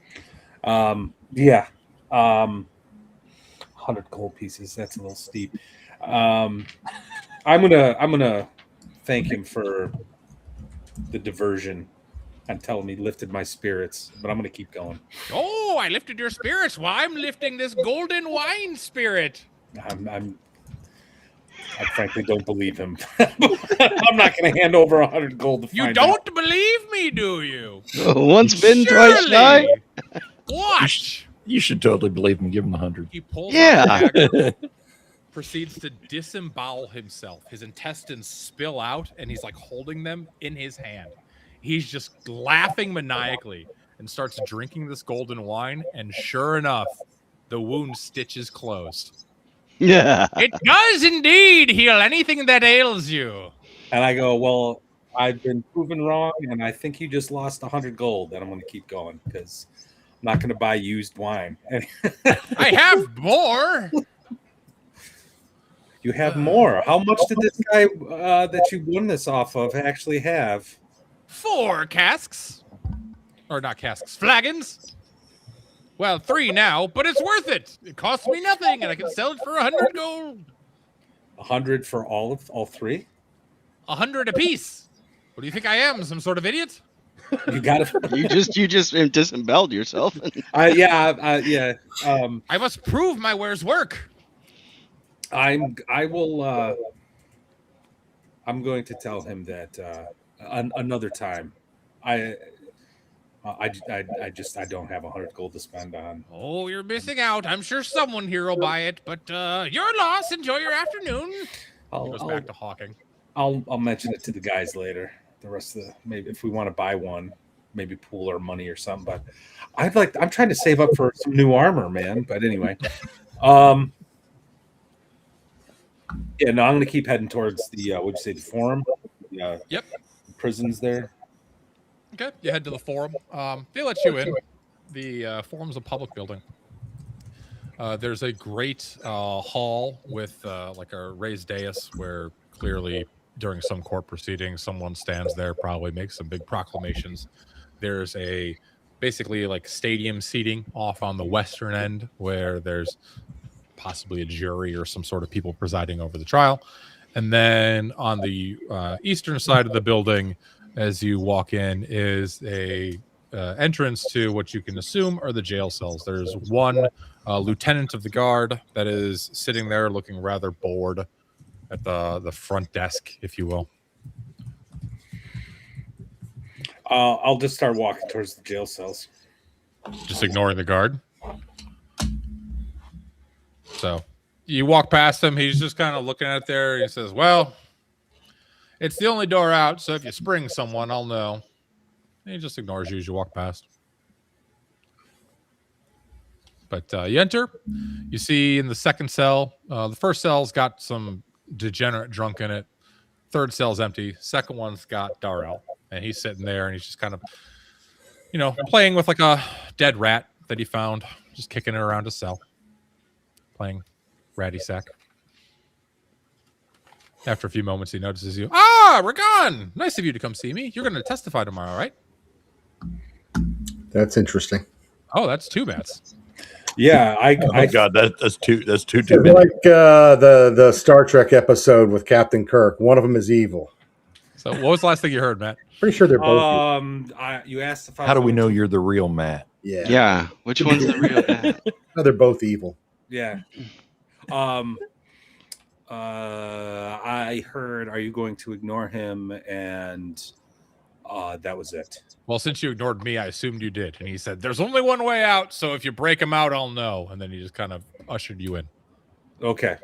Yeah. 100 gold pieces. That's a little steep. I'm gonna thank him for the diversion and tell him he lifted my spirits, but I'm gonna keep going. Oh, I lifted your spirits. Well, I'm lifting this golden wine spirit. I frankly don't believe him. I'm not going to hand over 100 gold to find You don't believe me, do you? Once bitten, twice shy. Watch. You should totally believe him. Give him 100. He pulls Yeah. out the dagger, proceeds to disembowel himself. His intestines spill out, and he's like holding them in his hand. He's just laughing maniacally and starts drinking this golden wine. And sure enough, the wound stitches closed. Yeah. It does indeed heal anything that ails you. And I go, well, I've been proven wrong, and I think you just lost 100 gold. And I'm going to keep going because I'm not going to buy used wine. I have more. You have more. How much did this guy that you won this off of actually have? 4 casks. Or not casks, flagons. Well, 3 now, but it's worth it. It costs me nothing, and I can sell it for 100 gold. 100 for all 3? 100 apiece. What do you think I am? Some sort of idiot? You got it. You just disemboweled yourself. Yeah. I must prove my wares work. I'm going to tell him that another time. I don't have 100 gold to spend on. Oh, you're missing out. I'm sure someone here will buy it, but your loss. Enjoy your afternoon. He goes back to hawking. I'll mention it to the guys later. The rest of maybe if we want to buy one, maybe pool our money or something. But I'm trying to save up for some new armor, man. But anyway, yeah, no, I'm going to keep heading towards the what'd you say, the forum? Yep. The prisons there. Okay, you head to the forum. They let you in. The forum's a public building. There's a great hall with like a raised dais where clearly during some court proceedings, someone stands there, probably makes some big proclamations. There's basically like stadium seating off on the western end where there's possibly a jury or some sort of people presiding over the trial. And then on the eastern side of the building, as you walk in, is a entrance to what you can assume are the jail cells. There's one lieutenant of the guard that is sitting there looking rather bored at the front desk, if you will. I'll just start walking towards the jail cells. Just ignoring the guard. So you walk past him. He's just kind of looking at it there. He says, well, it's the only door out, so if you spring someone, I'll know. And he just ignores you as you walk past. But you enter. You see in the second cell, the first cell's got some degenerate drunk in it. Third cell's empty. Second one's got Darrell. And he's sitting there, and he's just kind of, playing with like a dead rat that he found, just kicking it around his cell. Playing ratty sack. After a few moments, he notices you. Ah, Ragan! Nice of you to come see me. You're going to testify tomorrow, right? That's interesting. Oh, that's 2 bats. Yeah, Oh my God, that's too It's many. like the Star Trek episode with Captain Kirk. One of them is evil. So, what was the last thing you heard, Matt? Pretty sure they're both evil. You asked if I How do was we know going you're the real Matt? Yeah. Yeah. Which one's the real dad? No, they're both evil. Yeah. I heard, are you going to ignore him? And that was it. Well, since you ignored me, I assumed you did. And he said, there's only one way out, so if you break him out, I'll know. And then he just kind of ushered you in. Okay.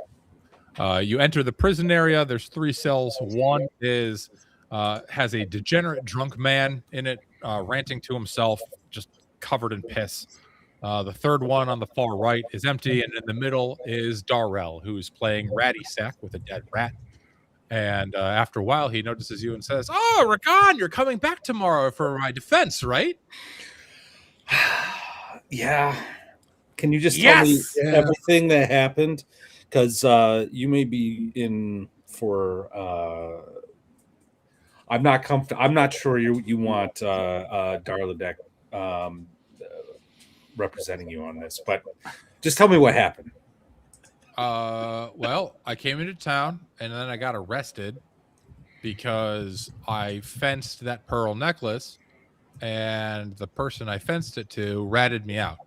You enter the prison area. There's 3 cells. One is has a degenerate drunk man in it, ranting to himself, just covered in piss. The third one on the far right is empty, and in the middle is Darrell, who's playing Ratty Sack with a dead rat. And after a while, he notices you and says, "Oh, Rakan, you're coming back tomorrow for my defense, right?" Yeah. Can you just tell me everything that happened? Because you may be in for. I'm not comfortable. I'm not sure you want Darladek representing you on this, but just tell me what happened. Well, I came into town and then I got arrested because I fenced that pearl necklace, and the person I fenced it to ratted me out.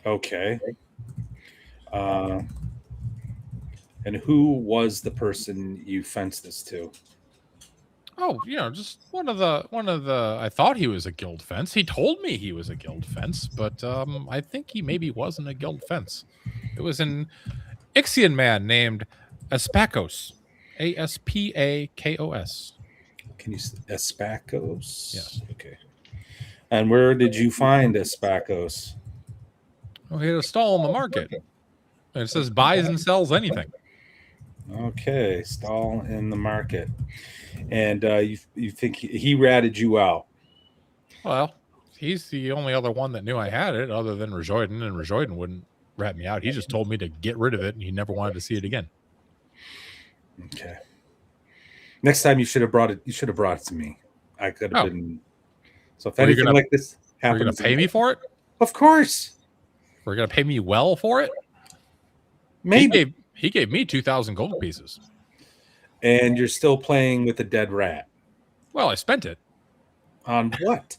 Okay. And who was the person you fenced this to? Oh, just one of the. I thought he was a guild fence. He told me he was a guild fence, but I think he maybe wasn't a guild fence. It was an Ixian man named Aspakos, Aspakos. Can you Aspakos? Yes. Okay. And where did you find Aspakos? Oh, he had a stall in the market. And it says buys and sells anything. Okay, stall in the market. And you think he ratted you out? Well, he's the only other one that knew I had it, other than Rejoiden, and Rejoiden wouldn't rat me out. He just told me to get rid of it, and he never wanted to see it again. Okay. Next time you should have brought it. You should have brought it to me. I could have been. So if anything like this happens, you're gonna pay me for it? Of course. We're gonna pay me well for it. Maybe he gave me 2,000 gold pieces. And you're still playing with a dead rat. Well, I spent it on what?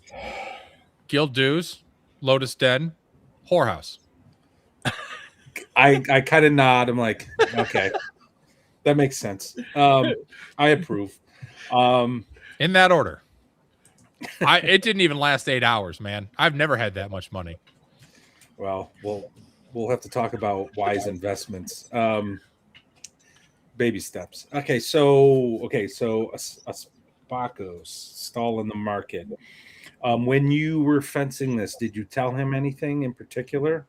Guild dues, Lotus Den, whorehouse. I kind of nod. I'm like, okay, that makes sense. I approve. In that order. It didn't even last 8 hours, man. I've never had that much money. Well, we'll have to talk about wise investments. Baby steps. Okay, so Aspakos, stall in the market. When you were fencing this, did you tell him anything in particular?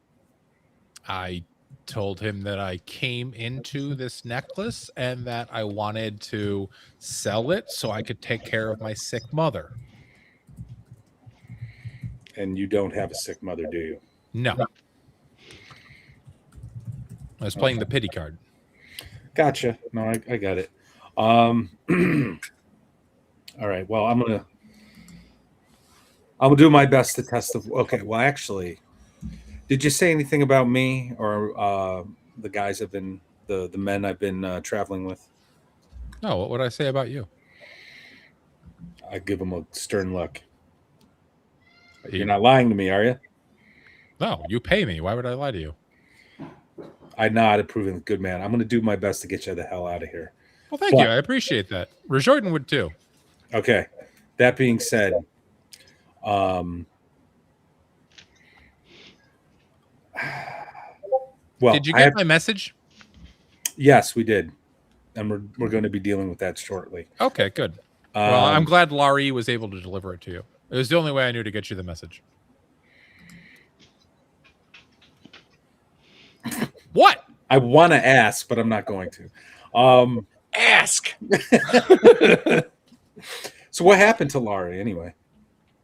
I told him that I came into this necklace and that I wanted to sell it so I could take care of my sick mother. And you don't have a sick mother, do you? No. I was playing the pity card. Gotcha. No, I got it. All right. Well, I'm gonna do my best to test the. Okay. Well, actually, did you say anything about me or the guys I've been the men I've been traveling with? No. What would I say about you? I give them a stern look. You're not lying to me, are you? No. You pay me. Why would I lie to you? I nod, approving. Good man. I'm going to do my best to get you the hell out of here. Well, thank you. I appreciate that. Rejoiden would too. Okay. That being said, well, did you get my message? Yes, we did, and we're going to be dealing with that shortly. Okay, good. Well, I'm glad Laurie was able to deliver it to you. It was the only way I knew to get you the message. What? I want to ask, but I'm not going to. Ask. So what happened to Laurie anyway?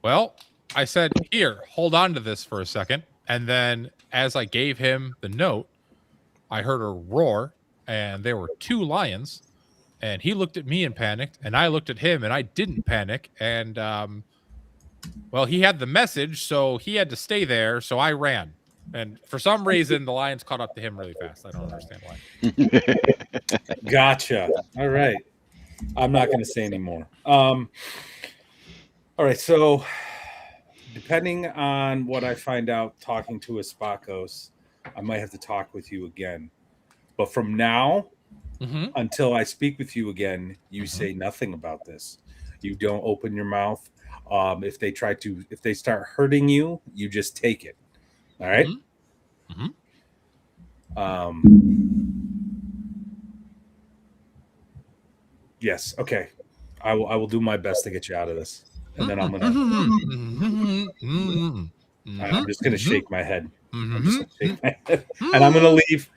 Well, I said, here, hold on to this for a second. And then as I gave him the note, I heard a roar, and there were 2 lions And he looked at me and panicked, and I looked at him and I didn't panic. And well, he had the message, so he had to stay there. So I ran. And for some reason, the lions caught up to him really fast. I don't understand why. Gotcha. All right. I'm not going to say anymore. All right. So, depending on what I find out talking to Espacos, I might have to talk with you again. But from now until I speak with you again, you say nothing about this. You don't open your mouth. If they start hurting you, you just take it. All right. Yes. Okay. I will do my best to get you out of this, and then I'm just gonna shake my head. I'm just gonna shake my head, and I'm gonna leave.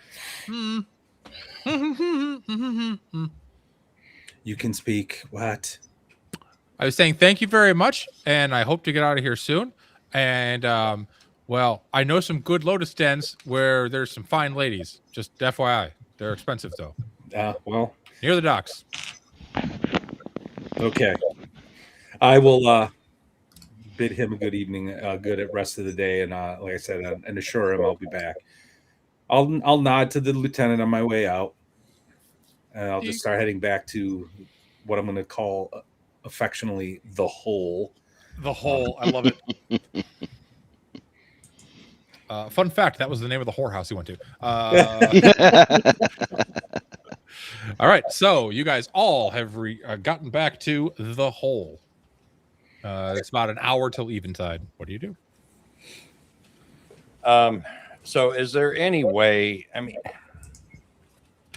You can speak. What? I was saying thank you very much, and I hope to get out of here soon. And well, I know some good Lotus dens where there's some fine ladies. Just FYI, they're expensive though. Well, near the docks. Okay, I will bid him a good evening, good rest of the day, and like I said, and assure him I'll be back. I'll nod to the lieutenant on my way out, and I'll just start heading back to what I'm going to call affectionately the hole. The hole. I love it. Fun fact, that was the name of the whorehouse he went to. All right, so you guys all have gotten back to the hole. It's about an hour till eventide. What do you do? So is there any way, I mean,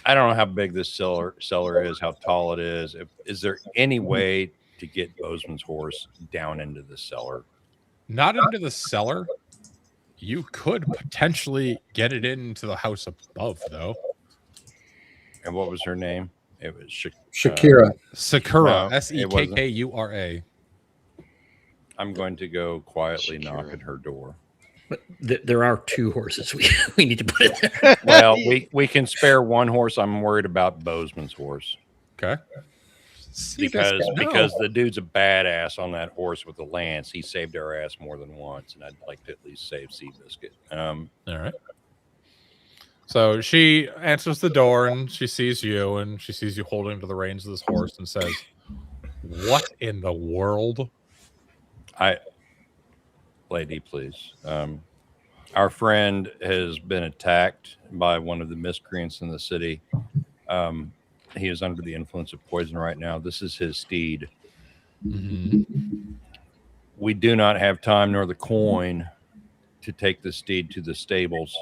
I don't know how big this cellar is, how tall it is. Is there any way to get Bozeman's horse down into the cellar? Not into the cellar. You could potentially get it into the house above, though. And what was her name? It was Shakira. Sakura. No, Sekkura. I'm going to go quietly knock at her door. But there are two horses we need to put in there. Well, we can spare one horse. I'm worried about Bozeman's horse. Okay. Because the dude's a badass on that horse with the lance. He saved our ass more than once, and I'd like to at least save Seabiscuit. All right. So she answers the door, and she sees you, and she sees you holding to the reins of this horse, and says, "What in the world?" Lady, please. Our friend has been attacked by one of the miscreants in the city. He is under the influence of poison right now. This is his steed. We do not have time nor the coin to take the steed to the stables.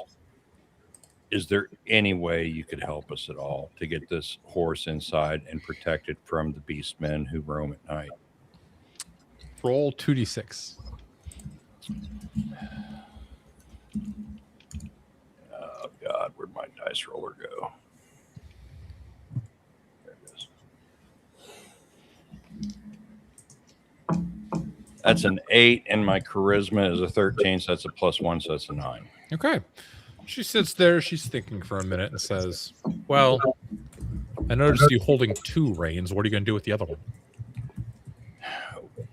Is there any way you could help us at all to get this horse inside and protect it from the beastmen who roam at night? Roll 2d6. Oh, God, where'd my dice roller go? There it is. That's an 8, and my charisma is a 13, so that's a +1, so that's a 9. Okay. She sits there. She's thinking for a minute and says, "Well, I noticed you holding 2 reins. What are you going to do with the other one?"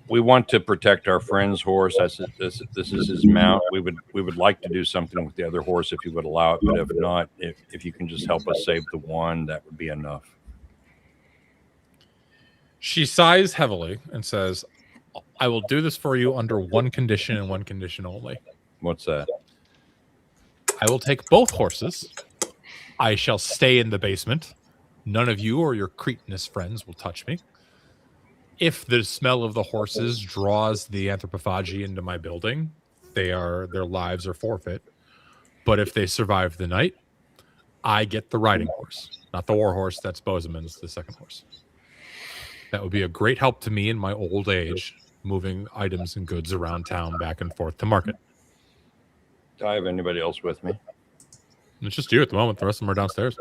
We want to protect our friend's horse. This is his mount. We would like to do something with the other horse if you would allow it, but if not, if you can just help us save the one, that would be enough. She sighs heavily and says, "I will do this for you under one condition and one condition only. What's that?" I will take both horses. I shall stay in the basement. None of you or your cretinous friends will touch me. If the smell of the horses draws the anthropophagi into my building, their lives are forfeit. But if they survive the night, I get the riding horse. Not the war horse, that's Bozeman's, the second horse. That would be a great help to me in my old age, moving items and goods around town back and forth to market. Do I have anybody else with me? It's just you at the moment. The rest of them are downstairs.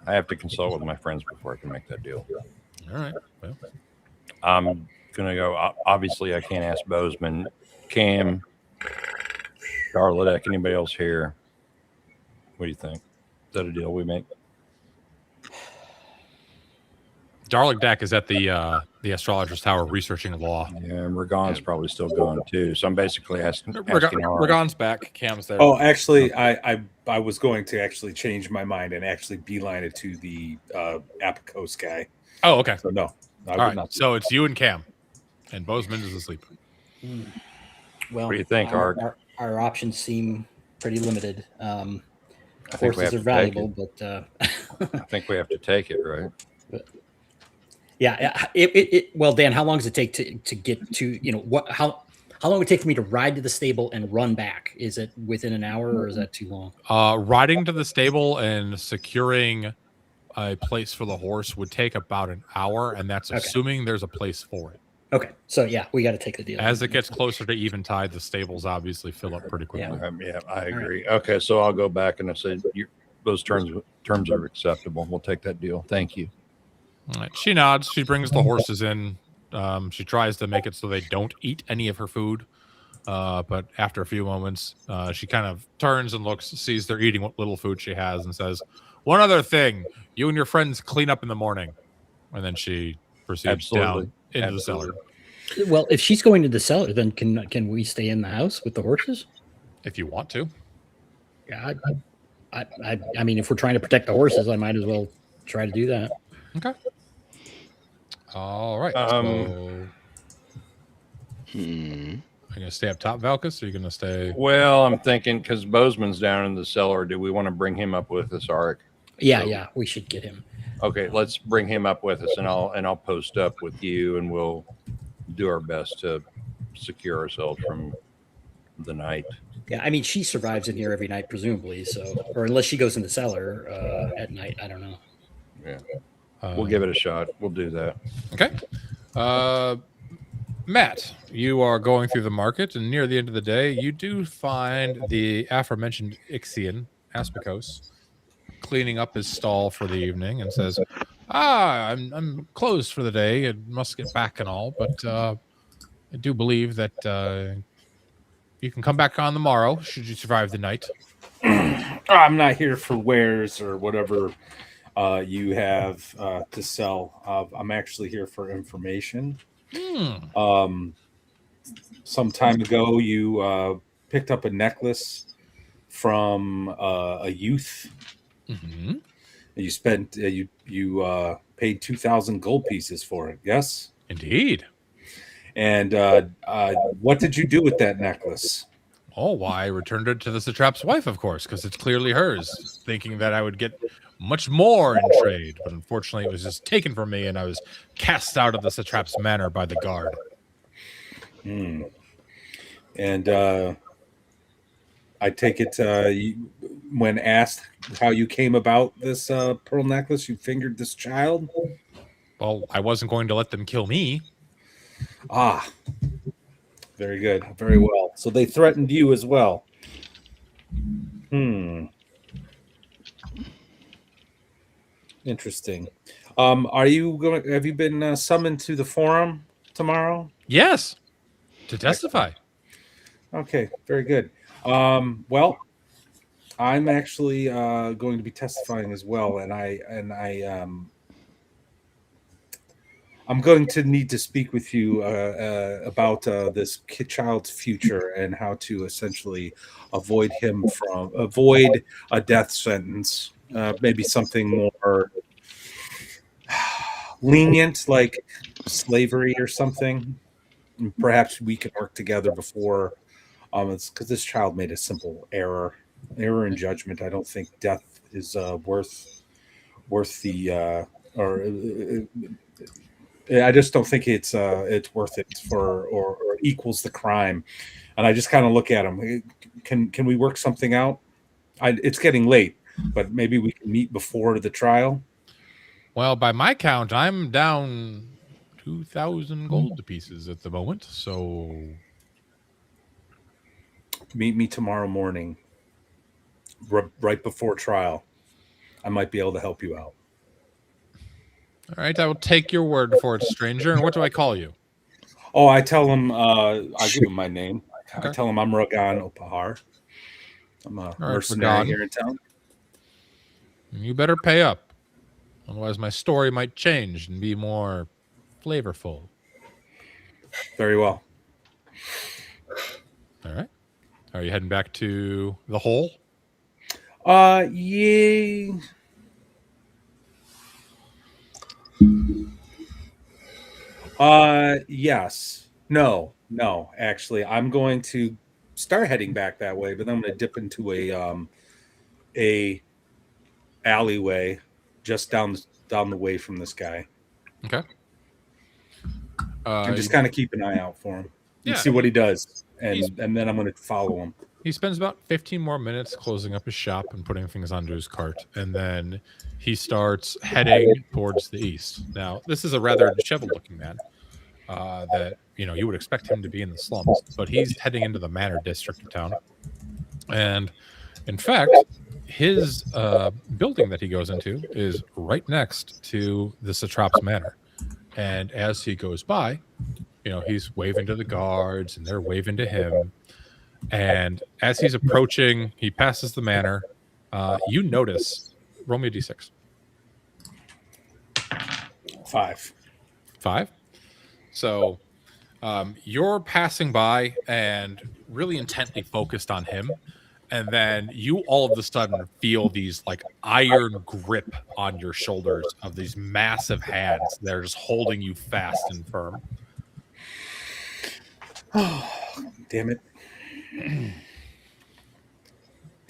I have to consult with my friends before I can make that deal. All right. Well, I'm going to go. Obviously, I can't ask Bozeman, Cam, Darladeck, anybody else here. What do you think? Is that a deal we make? Darlick is at the astrologer's tower researching law. Yeah, and Ragon's probably still going too. So I'm basically asking Ragon's back. Cam's there. Oh, actually, I was going to actually change my mind and actually beeline it to the Apicos guy. Oh, okay. So no. All right. So it's you and Cam, and Bozeman is asleep. Well, What do you think, Art? Our options seem pretty limited. I think we have Horses are to valuable, take but I think we have to take it, right? yeah. Well, Dan, how long does it take to get to, you know, how long would it take for me to ride to the stable and run back? Is it within an hour, or is that too long? Riding to the stable and securing a place for the horse would take about an hour, and that's assuming there's a place for it. Okay, so yeah, we got to take the deal. As it gets closer to eventide, the stables obviously fill up pretty quickly. Yeah, I agree. Right. Okay, so I'll go back and I say those terms are acceptable. We'll take that deal. Thank you. All right. She nods. She brings the horses in. She tries to make it so they don't eat any of her food. But after a few moments, she kind of turns and looks, sees they're eating what little food she has, and says, "One other thing, you and your friends clean up in the morning." And then she proceeds down into the cellar. Well, if she's going to the cellar, then can we stay in the house with the horses? If you want to. Yeah, I mean, if we're trying to protect the horses, I might as well try to do that. Okay. All right. So, are you gonna stay up top, Valkus, or are you gonna stay? Well, I'm thinking because Bozeman's down in the cellar. Do we want to bring him up with us, Arik? Yeah, we should get him. Okay, let's bring him up with us, and I'll post up with you, and we'll do our best to secure ourselves from the night. Yeah, I mean, she survives in here every night, presumably. So, or unless she goes in the cellar at night, I don't know. Yeah, we'll give it a shot. We'll do that. Okay. Matt, you are going through the market, and near the end of the day, you do find the aforementioned Ixian, Aspicos, cleaning up his stall for the evening, and says, I'm closed for the day. I must get back and all, but I do believe that you can come back on the morrow should you survive the night. I'm not here for wares or whatever you have to sell. I'm actually here for information. Some time ago, you picked up a necklace from a youth. Mm-hmm. You spent you paid 2,000 gold pieces for it. Yes, indeed. And what did you do with that necklace? Oh, why I returned it to the satrap's wife, of course, because it's clearly hers, thinking that I would get much more in trade. But unfortunately, it was just taken from me, and I was cast out of the satrap's manor by the guard. And I take it when asked how you came about this pearl necklace, you fingered this child? Well, I wasn't going to let them kill me. Ah, very good. Very well. So they threatened you as well. Interesting. Have you been summoned to the forum tomorrow? Yes, to testify. Okay, very good. Well, I'm actually going to be testifying as well, and I'm going to need to speak with you about this child's future and how to essentially avoid a death sentence. Maybe something more lenient, like slavery or something. And perhaps we can work together before. It's because this child made a simple error in judgment. I don't think death is worth the I just don't think it's worth it or equals the crime. And I just kind of look at him. Can we work something out? It's getting late, but maybe we can meet before the trial. Well, by my count, I'm down 2,000 gold pieces at the moment. So meet me tomorrow morning, right before trial. I might be able to help you out. All right, I will take your word for it, stranger. And what do I call you? Oh, I tell him, I give him my name. Okay. I tell him I'm Ragan Opahar. I'm a mercenary here in town. You better pay up. Otherwise, my story might change and be more flavorful. Very well. All right. Are you heading back to the hole? Yeah. Yes. No. Actually, I'm going to start heading back that way, but then I'm going to dip into a alleyway just down the way from this guy, Okay. and just kind of keep an eye out for him and Yeah. see what he does, He's- and then I'm going to follow him. He spends about 15 more minutes closing up his shop and putting things onto his cart, and then he starts heading towards the east. Now, this is a rather disheveled-looking man that you would expect him to be in the slums, but he's heading into the Manor district of town. And in fact, his building that he goes into is right next to the Satrap's Manor. And as he goes by, he's waving to the guards, and they're waving to him. And as he's approaching, he passes the manor. You notice, roll me a d6. 5. 5. So you're passing by and really intently focused on him. And then you all of a sudden feel these like iron grip on your shoulders of these massive hands that are just holding you fast and firm. Oh, damn it.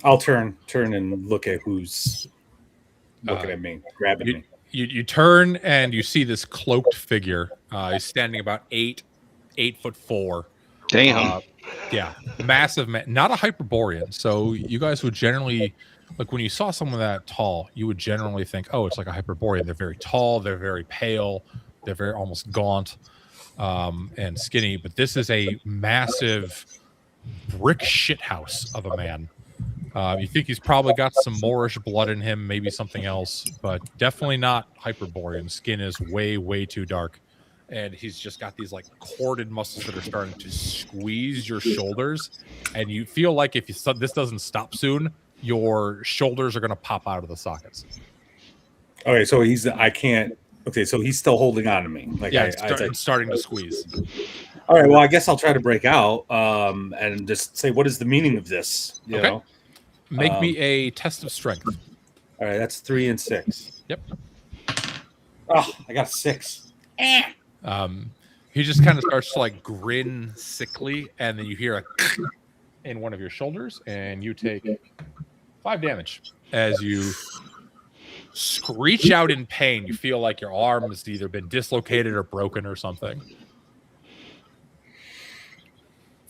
I'll turn and look at who's looking at me, grabbing me. You turn and you see this cloaked figure. He's standing about 8'4". Damn. Yeah, massive man, not a Hyperborean. So you guys would generally, like when you saw someone that tall, you would generally think, oh, it's like a Hyperborean. They're very tall, they're very pale, they're very almost gaunt and skinny. But this is a massive brick shithouse of a man. You think he's probably got some Moorish blood in him, maybe something else, but definitely not Hyperborean. Skin is way, way too dark. And he's just got these like corded muscles that are starting to squeeze your shoulders. And you feel like if this doesn't stop soon, your shoulders are going to pop out of the sockets. Okay, so so he's still holding on to me. Like, yeah, it's starting to squeeze. All right, well, I guess I'll try to break out and just say, what is the meaning of this? You know? Make me a test of strength. All right, that's 3 and 6. Yep. Oh, I got 6. He just kind of starts to like grin sickly, and then you hear a in one of your shoulders, and you take 5 damage as you screech out in pain. You feel like your arm has either been dislocated or broken or something.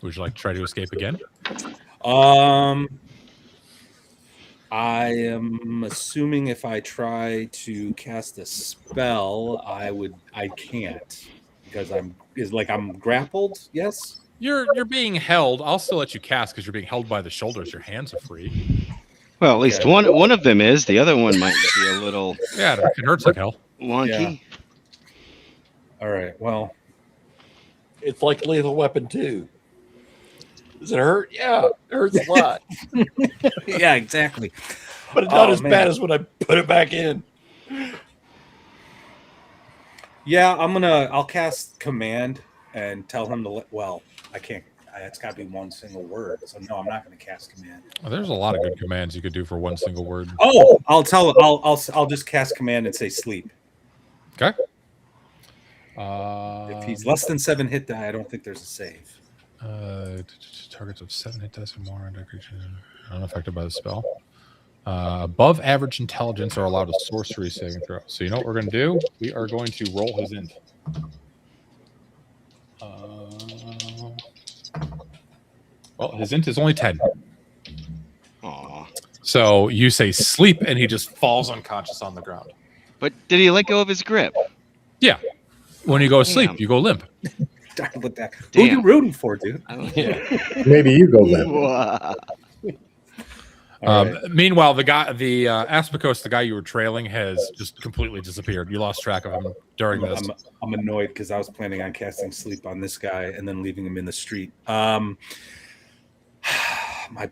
Would you like to try to escape again? I am assuming if I try to cast a spell, I can't because I'm grappled. Yes, you're being held. I'll still let you cast because you're being held by the shoulders. Your hands are free. Well, at least one of them is. The other one might be a little. Yeah, it hurts like hell. Wonky. Yeah. All right. Well, it's like Lethal Weapon 2. Does it hurt? Yeah, it hurts a lot. Yeah, exactly. But it's not as bad as when I put it back in. Yeah, I'll cast command and tell him to I can't. It's got to be one single word. So no, I'm not going to cast command. Well, there's a lot of good commands you could do for one single word. Oh, I'll just cast command and say sleep. Okay. If he's less than 7 hit die, I don't think there's a save. Targets of 7 hit dice or more unaffected by the spell. Above average intelligence are allowed a sorcery saving throw. So you know what we're going to do? We are going to roll his int. Well, his int is only 10. Aww. So you say sleep, and he just falls unconscious on the ground. But did he let go of his grip? Yeah. When you go sleep, you go limp. With that. Who are you rooting for, dude? Maybe you go limp. Meanwhile, the Aspicos, the guy you were trailing, has just completely disappeared. You lost track of him during this. I'm annoyed because I was planning on casting sleep on this guy and then leaving him in the street. My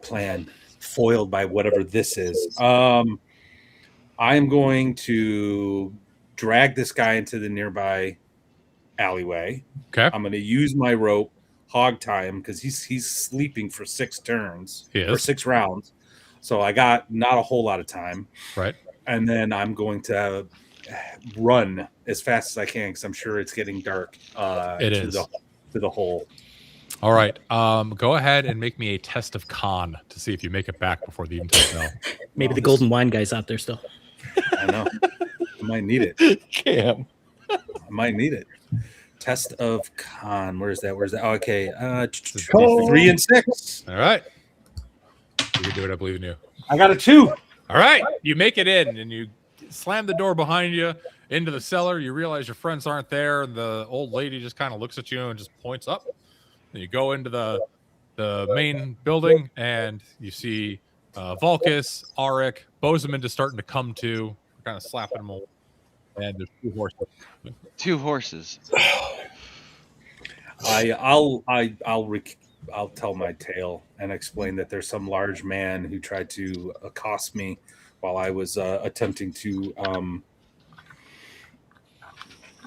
plan foiled by whatever this is. I'm going to drag this guy into the nearby alleyway. Okay. I'm going to use my rope, hog tie him because he's sleeping for 6 turns He or is. 6 rounds. So I got not a whole lot of time. Right. And then I'm going to run as fast as I can because I'm sure it's getting dark to the hole. All right. Go ahead and make me a test of con to see if you make it back before the even bell. Maybe the golden wine guy's out there still. I know. I might need it. Cam. I might need it. Test of con. Where's that? Oh, okay. 3 and 6. All right. You can do it. I believe in you. I got a 2. All right. You make it in and you slam the door behind you into the cellar. You realize your friends aren't there. And the old lady just kind of looks at you and just points up. And you go into the main building and you see Vulcus, Arik, Bozeman just starting to come to. We're kind of slapping them all. And there's 2 horses. 2 horses. I'll tell my tale and explain that there's some large man who tried to accost me while I was attempting to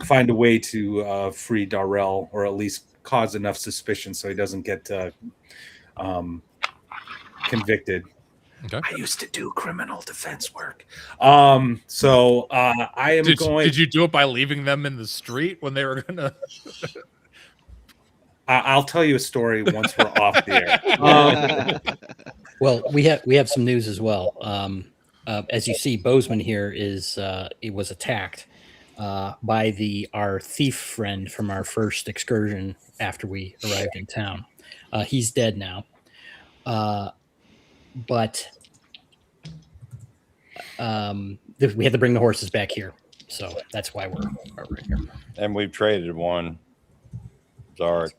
find a way to free Darrell, or at least cause enough suspicion so he doesn't get convicted. Okay. I used to do criminal defense work. So I am going. Did you do it by leaving them in the street when they were gonna? I'll tell you a story once we're off the air. Well, we have some news as well. As you see, Bozeman here it was attacked by our thief friend from our first excursion after we arrived in town. He's dead now. But we had to bring the horses back here, so that's why we're right here. And we've traded one, Zarek,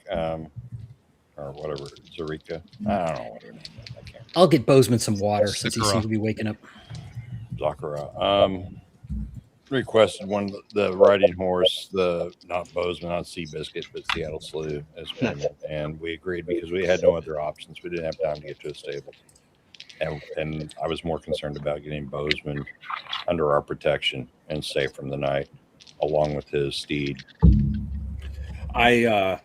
or whatever, Zarika. I don't know what her name is. I can't. I'll get Bozeman some water since he seems to be waking up. Zakara. Requested one, the riding horse, not Bozeman, not Seabiscuit, but Seattle Slew as payment, and we agreed because we had no other options. We didn't have time to get to a stable. And I was more concerned about getting Bozeman under our protection and safe from the night, along with his steed. I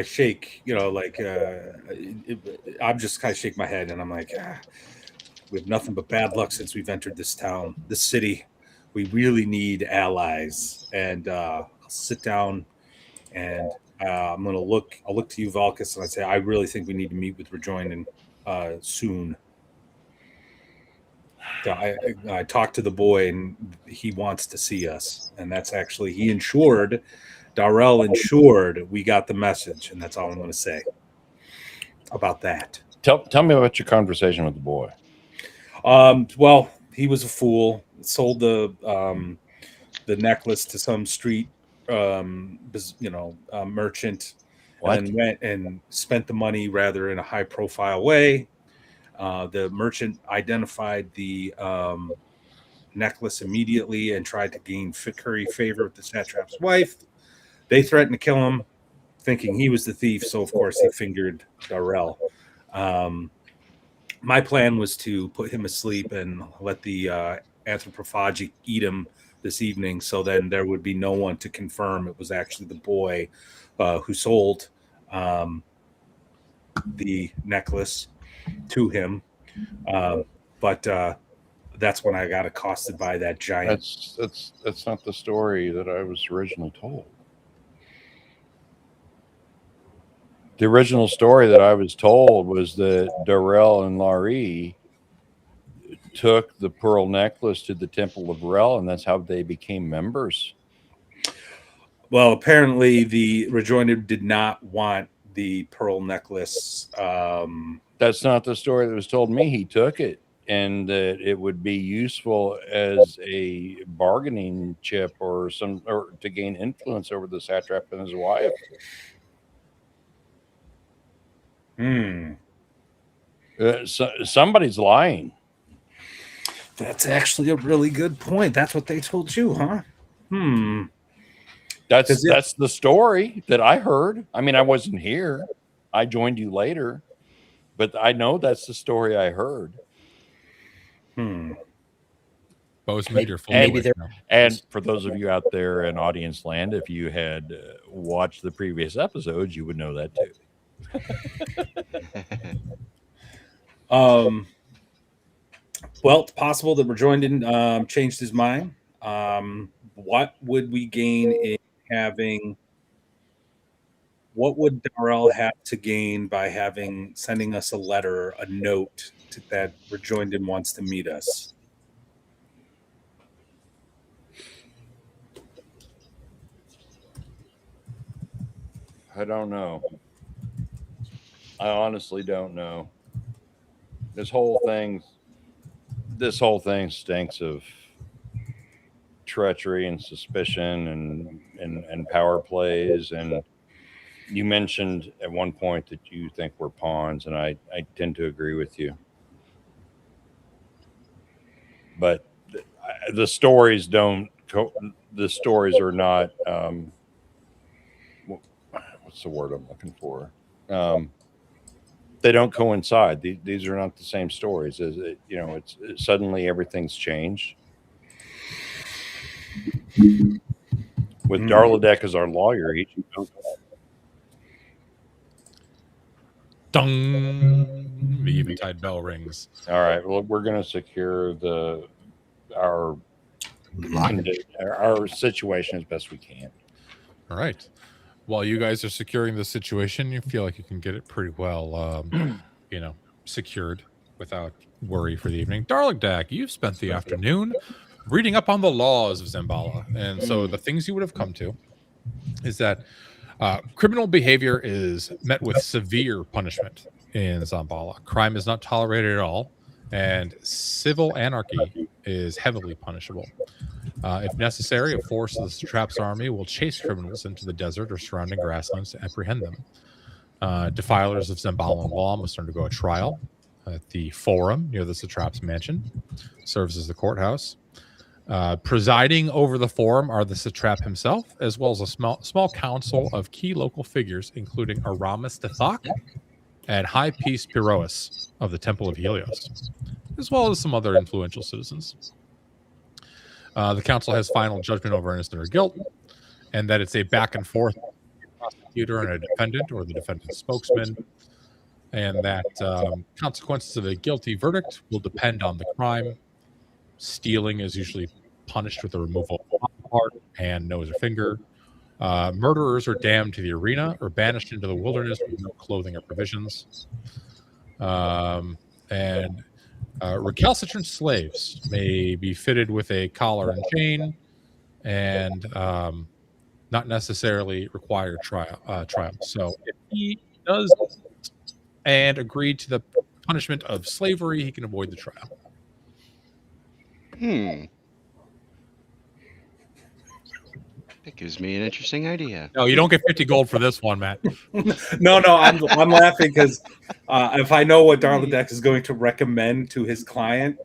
shake, I'm just kind of shake my head, and I'm like, we have nothing but bad luck since we've entered this town, this city. We really need allies. And I'll sit down, and I'll look to you, Vulcus, and I say, I really think we need to meet with Rejoinden soon. I talked to the boy, and he wants to see us. And that's actually, Darrell ensured we got the message, and that's all I'm going to say about that. Tell me about your conversation with the boy. Well, he was a fool. Sold the necklace to some street, merchant. What? And then went and spent the money rather in a high-profile way. The merchant identified the necklace immediately and tried to curry favor with the satrap's wife. They threatened to kill him, thinking he was the thief. So, of course, he fingered Darrell. My plan was to put him asleep and let the Anthropophagi eat him this evening. So then there would be no one to confirm it was actually the boy who sold the necklace to him. But that's when I got accosted by that giant. That's not the story that I was originally told. The original story that I was told was that Darrell and Laurie took the pearl necklace to the Temple of Rel, and that's how they became members. Well, apparently the Rejoinder did not want the pearl necklace. That's not the story that was told me. He took it, and that it would be useful as a bargaining chip or to gain influence over the satrap and his wife. Somebody's lying. That's actually a really good point. That's what they told you, huh? That's the story that I heard. I mean, I wasn't here. I joined you later, but I know that's the story I heard. Bozeman, you're fully maybe awake they're- now. And for those of you out there in audience land, if you had watched the previous episodes, you would know that too. Well, it's possible that Rejoindon changed his mind. What would we gain in having? What would Darrell have to gain by sending us a letter, a note that Rejoindon wants to meet us? I don't know. I honestly don't know. This whole thing stinks of treachery and suspicion and power plays. And you mentioned at one point that you think we're pawns, and I tend to agree with you. But the stories don't. The stories are not. What's the word I'm looking for? They don't coincide. These are not the same stories. It's suddenly everything's changed. With Darladek as our lawyer, he knows that. Dong! The eventide bell rings. All right. Well, we're going to secure our situation as best we can. All right. While you guys are securing the situation, you feel like you can get it pretty well, secured without worry for the evening. Darladek, you've spent the afternoon reading up on the laws of Xambaala. And so the things you would have come to is that criminal behavior is met with severe punishment in Xambaala. Crime is not tolerated at all, and civil anarchy is heavily punishable. If necessary, a force of the Satrap's army will chase criminals into the desert or surrounding grasslands to apprehend them. Defilers of Xambaalan law must undergo a trial at the Forum near the Satrap's mansion. Serves as the courthouse. Presiding over the Forum are the Satrap himself, as well as a small council of key local figures, including Aramis Dethak and High Priest Piroas of the Temple of Helios, as well as some other influential citizens. The council has final judgment over innocent or guilt, and that it's a back and forth prosecutor and a defendant or the defendant's spokesman, and that consequences of a guilty verdict will depend on the crime. Stealing is usually punished with the removal of a part, hand, nose, or finger. Murderers are damned to the arena or banished into the wilderness with no clothing or provisions. Recalcitrant slaves may be fitted with a collar and chain and not necessarily require trial. So if he does and agree to the punishment of slavery, he can avoid the trial. That gives me an interesting idea. No, you don't get 50 gold for this one, Matt. No, I'm laughing because if I know what Darladek is going to recommend to his client,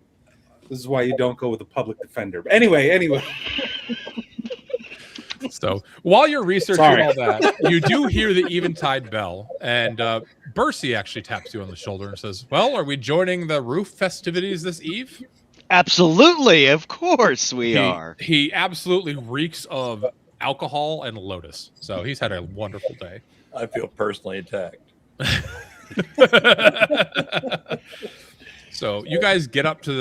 this is why you don't go with a public defender. But anyway. So while you're researching all that, you do hear the eventide bell, and Bercy actually taps you on the shoulder and says, "Well, are we joining the roof festivities this eve?" Absolutely, of course we are. He absolutely reeks of alcohol and Lotus, so he's had a wonderful day. I feel personally attacked. So you guys get up to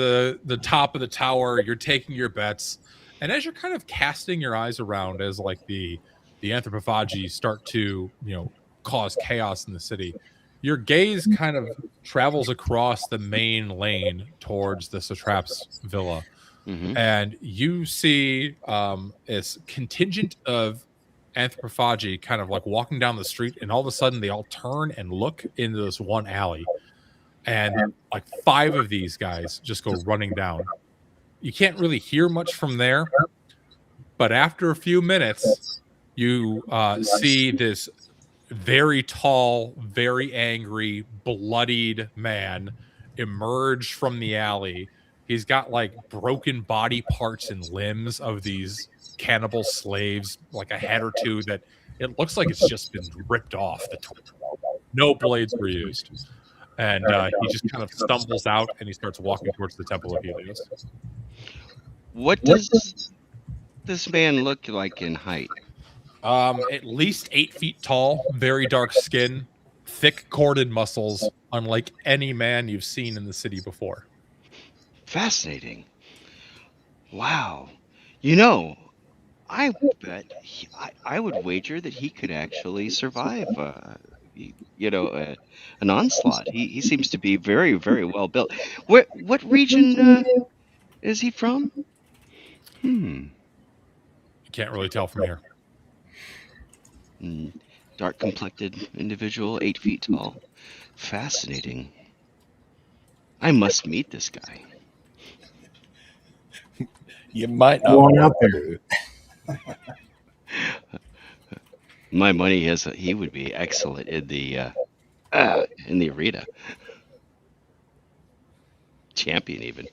the top of the tower. You're taking your bets, and as you're kind of casting your eyes around, as like the Anthropophagi start to cause chaos in the city, your gaze kind of travels across the main lane towards the Satrap's villa. Mm-hmm. And you see this contingent of Anthropophagi kind of like walking down the street, and all of a sudden they all turn and look into this one alley, and like 5 of these guys just go running down. You can't really hear much from there, but after a few minutes, you see this very tall, very angry, bloodied man emerge from the alley. He's got like broken body parts and limbs of these cannibal slaves, like a head or two that it looks like it's just been ripped off. No blades were used. And he just kind of stumbles out and he starts walking towards the Temple of Helios. What does this man look like in height? At least 8 feet tall, very dark skin, thick corded muscles, unlike any man you've seen in the city before. Fascinating. Wow. You know, I bet I would wager that he could actually survive, an onslaught. He seems to be very, very well built. What region is he from? You can't really tell from here. Dark complected individual, 8 feet tall. Fascinating. I must meet this guy. You might not Go on want out there. to. My money is that he would be excellent in the arena. Champion even.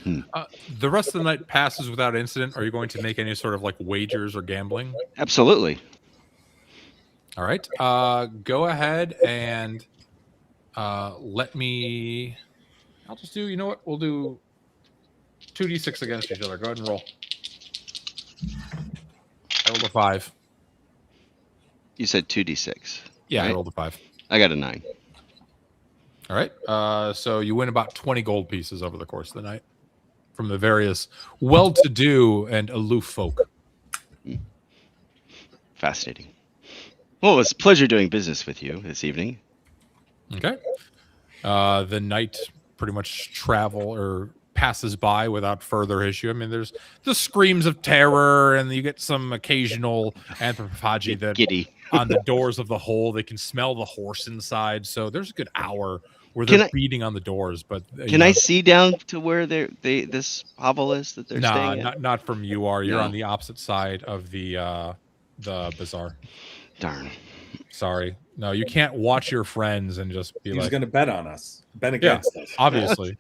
The rest of the night passes without incident. Are you going to make any sort of like wagers or gambling? Absolutely. All right. Go ahead and let me. I'll just do. You know what? We'll do 2d6 against each other. Go ahead and roll. I rolled a 5. You said 2d6. Yeah, right? I rolled a 5. I got a 9. All right. So you win about 20 gold pieces over the course of the night from the various well-to-do and aloof folk. Fascinating. Well, it was a pleasure doing business with you this evening. Okay. The night pretty much passes by without further issue. I mean, there's the screams of terror, and you get some occasional anthropophagi that Giddy. on the doors of the hole. They can smell the horse inside. So there's a good hour where they're beating on the doors. But Can I see down to where this hovel is that they're staying at? Not from you. You're No. on the opposite side of the bazaar. Darn. Sorry. No, you can't watch your friends and just be He's like, going to bet on us. Bet against us. obviously.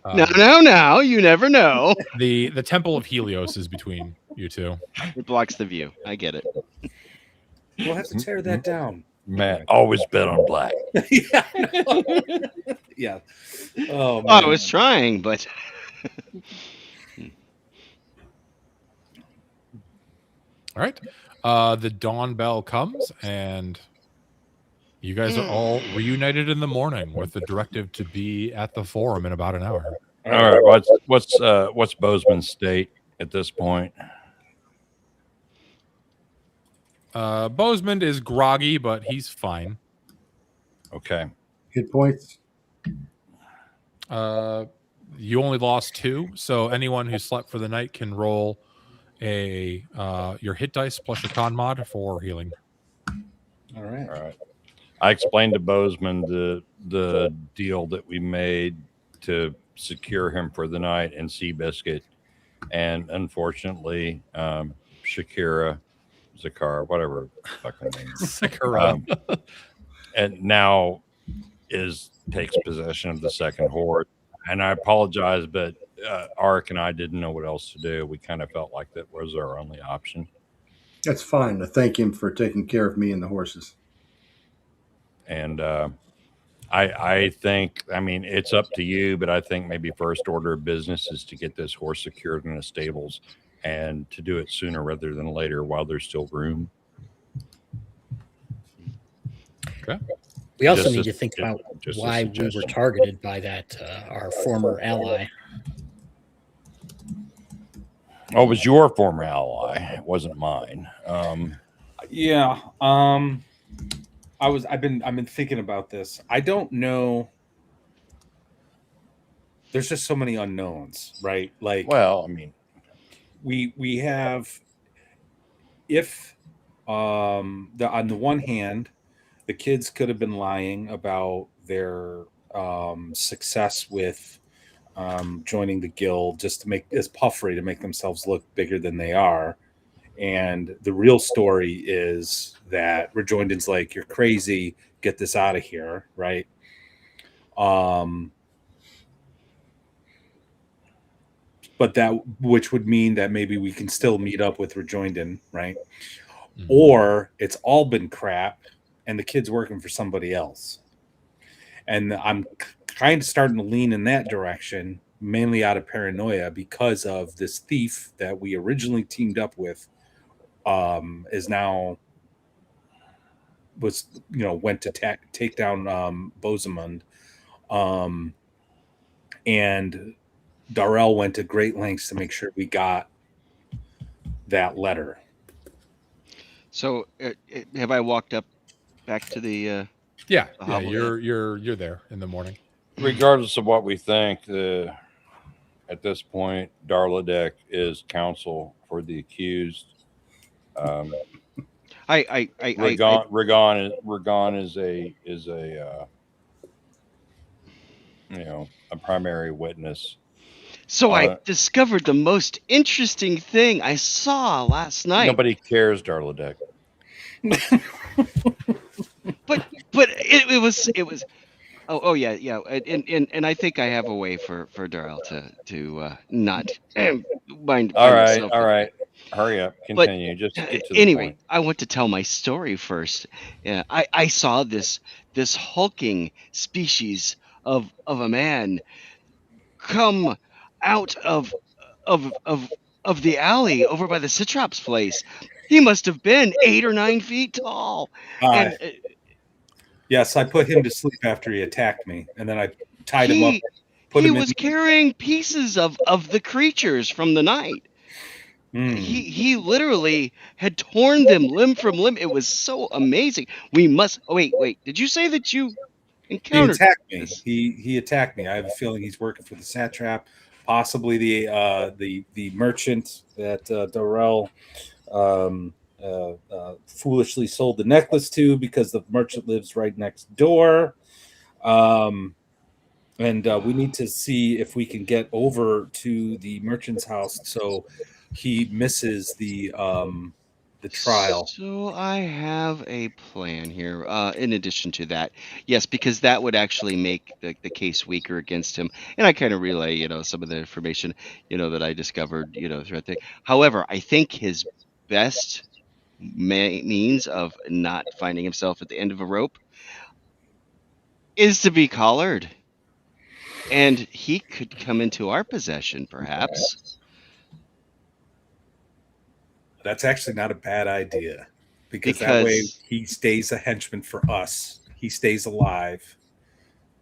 No. You never know. The Temple of Helios is between you two. It blocks the view. I get it. We'll have to tear that down. Man, always bet on black. Yeah. Yeah. Oh, man. I was trying, but All right. The dawn bell comes, and you guys are all reunited in the morning with the directive to be at the forum in about an hour. All right. What's Bozeman's state at this point? Bozeman is groggy, but he's fine. Okay. Hit points. You only lost 2, so anyone who slept for the night can roll your hit dice plus your con mod for healing. All right. All right. I explained to Bozeman the deal that we made to secure him for the night and Seabiscuit, and unfortunately, Zakar, whatever fucking name, Zakara. and now takes possession of the second horde. And I apologize, but Arik and I didn't know what else to do. We kind of felt like that was our only option. That's fine. I thank him for taking care of me and the horses. And I think, I mean, it's up to you, but I think maybe first order of business is to get this horse secured in the stables and to do it sooner rather than later while there's still room. Okay. We also Just need a- to think about just a why we were suggestion. targeted by that our former ally. Oh, it was your former ally. It wasn't mine. Yeah. I've been thinking about this. I don't know. There's just so many unknowns, right? Like, Well, I mean, we have, if on the one hand, the kids could have been lying about their success with joining the guild just to make this puffery to make themselves look bigger than they are. And the real story is that Rejoindon's like, you're crazy, get this out of here, right? But that, which would mean that maybe we can still meet up with Rejoindon, right? Mhm. Or it's all been crap and the kid's working for somebody else. And I'm kind of starting to lean in that direction mainly out of paranoia because of this thief that we originally teamed up with. Is now went to take down Bosamund, and Darrell went to great lengths to make sure we got that letter. So have I walked up back to the Yeah, the yeah, hovel yet? you're there in the morning. Regardless of what we think, at this point, Darladek is counsel for the accused. Ragon is a a primary witness. So I discovered the most interesting thing I saw last night. Nobody cares, Darladek. But it was oh yeah, and I think I have a way for Darrell to not mind. All right. Hurry up. Continue. Just get to the Anyway, point. I want to tell my story first. Yeah, I saw this hulking species of a man come out of the alley over by the Citrop's place. He must have been 8 or 9 feet tall. And yes, I put him to sleep after he attacked me, and then I tied him up. He was carrying pieces of the creatures from the night. He literally had torn them limb from limb. It was so amazing. We must. Oh, wait. Did you say that you encountered? He attacked me. He attacked me. I have a feeling he's working for the satrap, possibly the merchant that Darrell foolishly sold the necklace to, because the merchant lives right next door. And we need to see if we can get over to the merchant's house so he misses the trial. So I have a plan here. In addition to that, yes, because that would actually make the case weaker against him. And I kind of relay, some of the information, that I discovered, throughout the. However, I think his best means of not finding himself at the end of a rope is to be collared, and he could come into our possession, perhaps. That's actually not a bad idea, because that way he stays a henchman for us. He stays alive.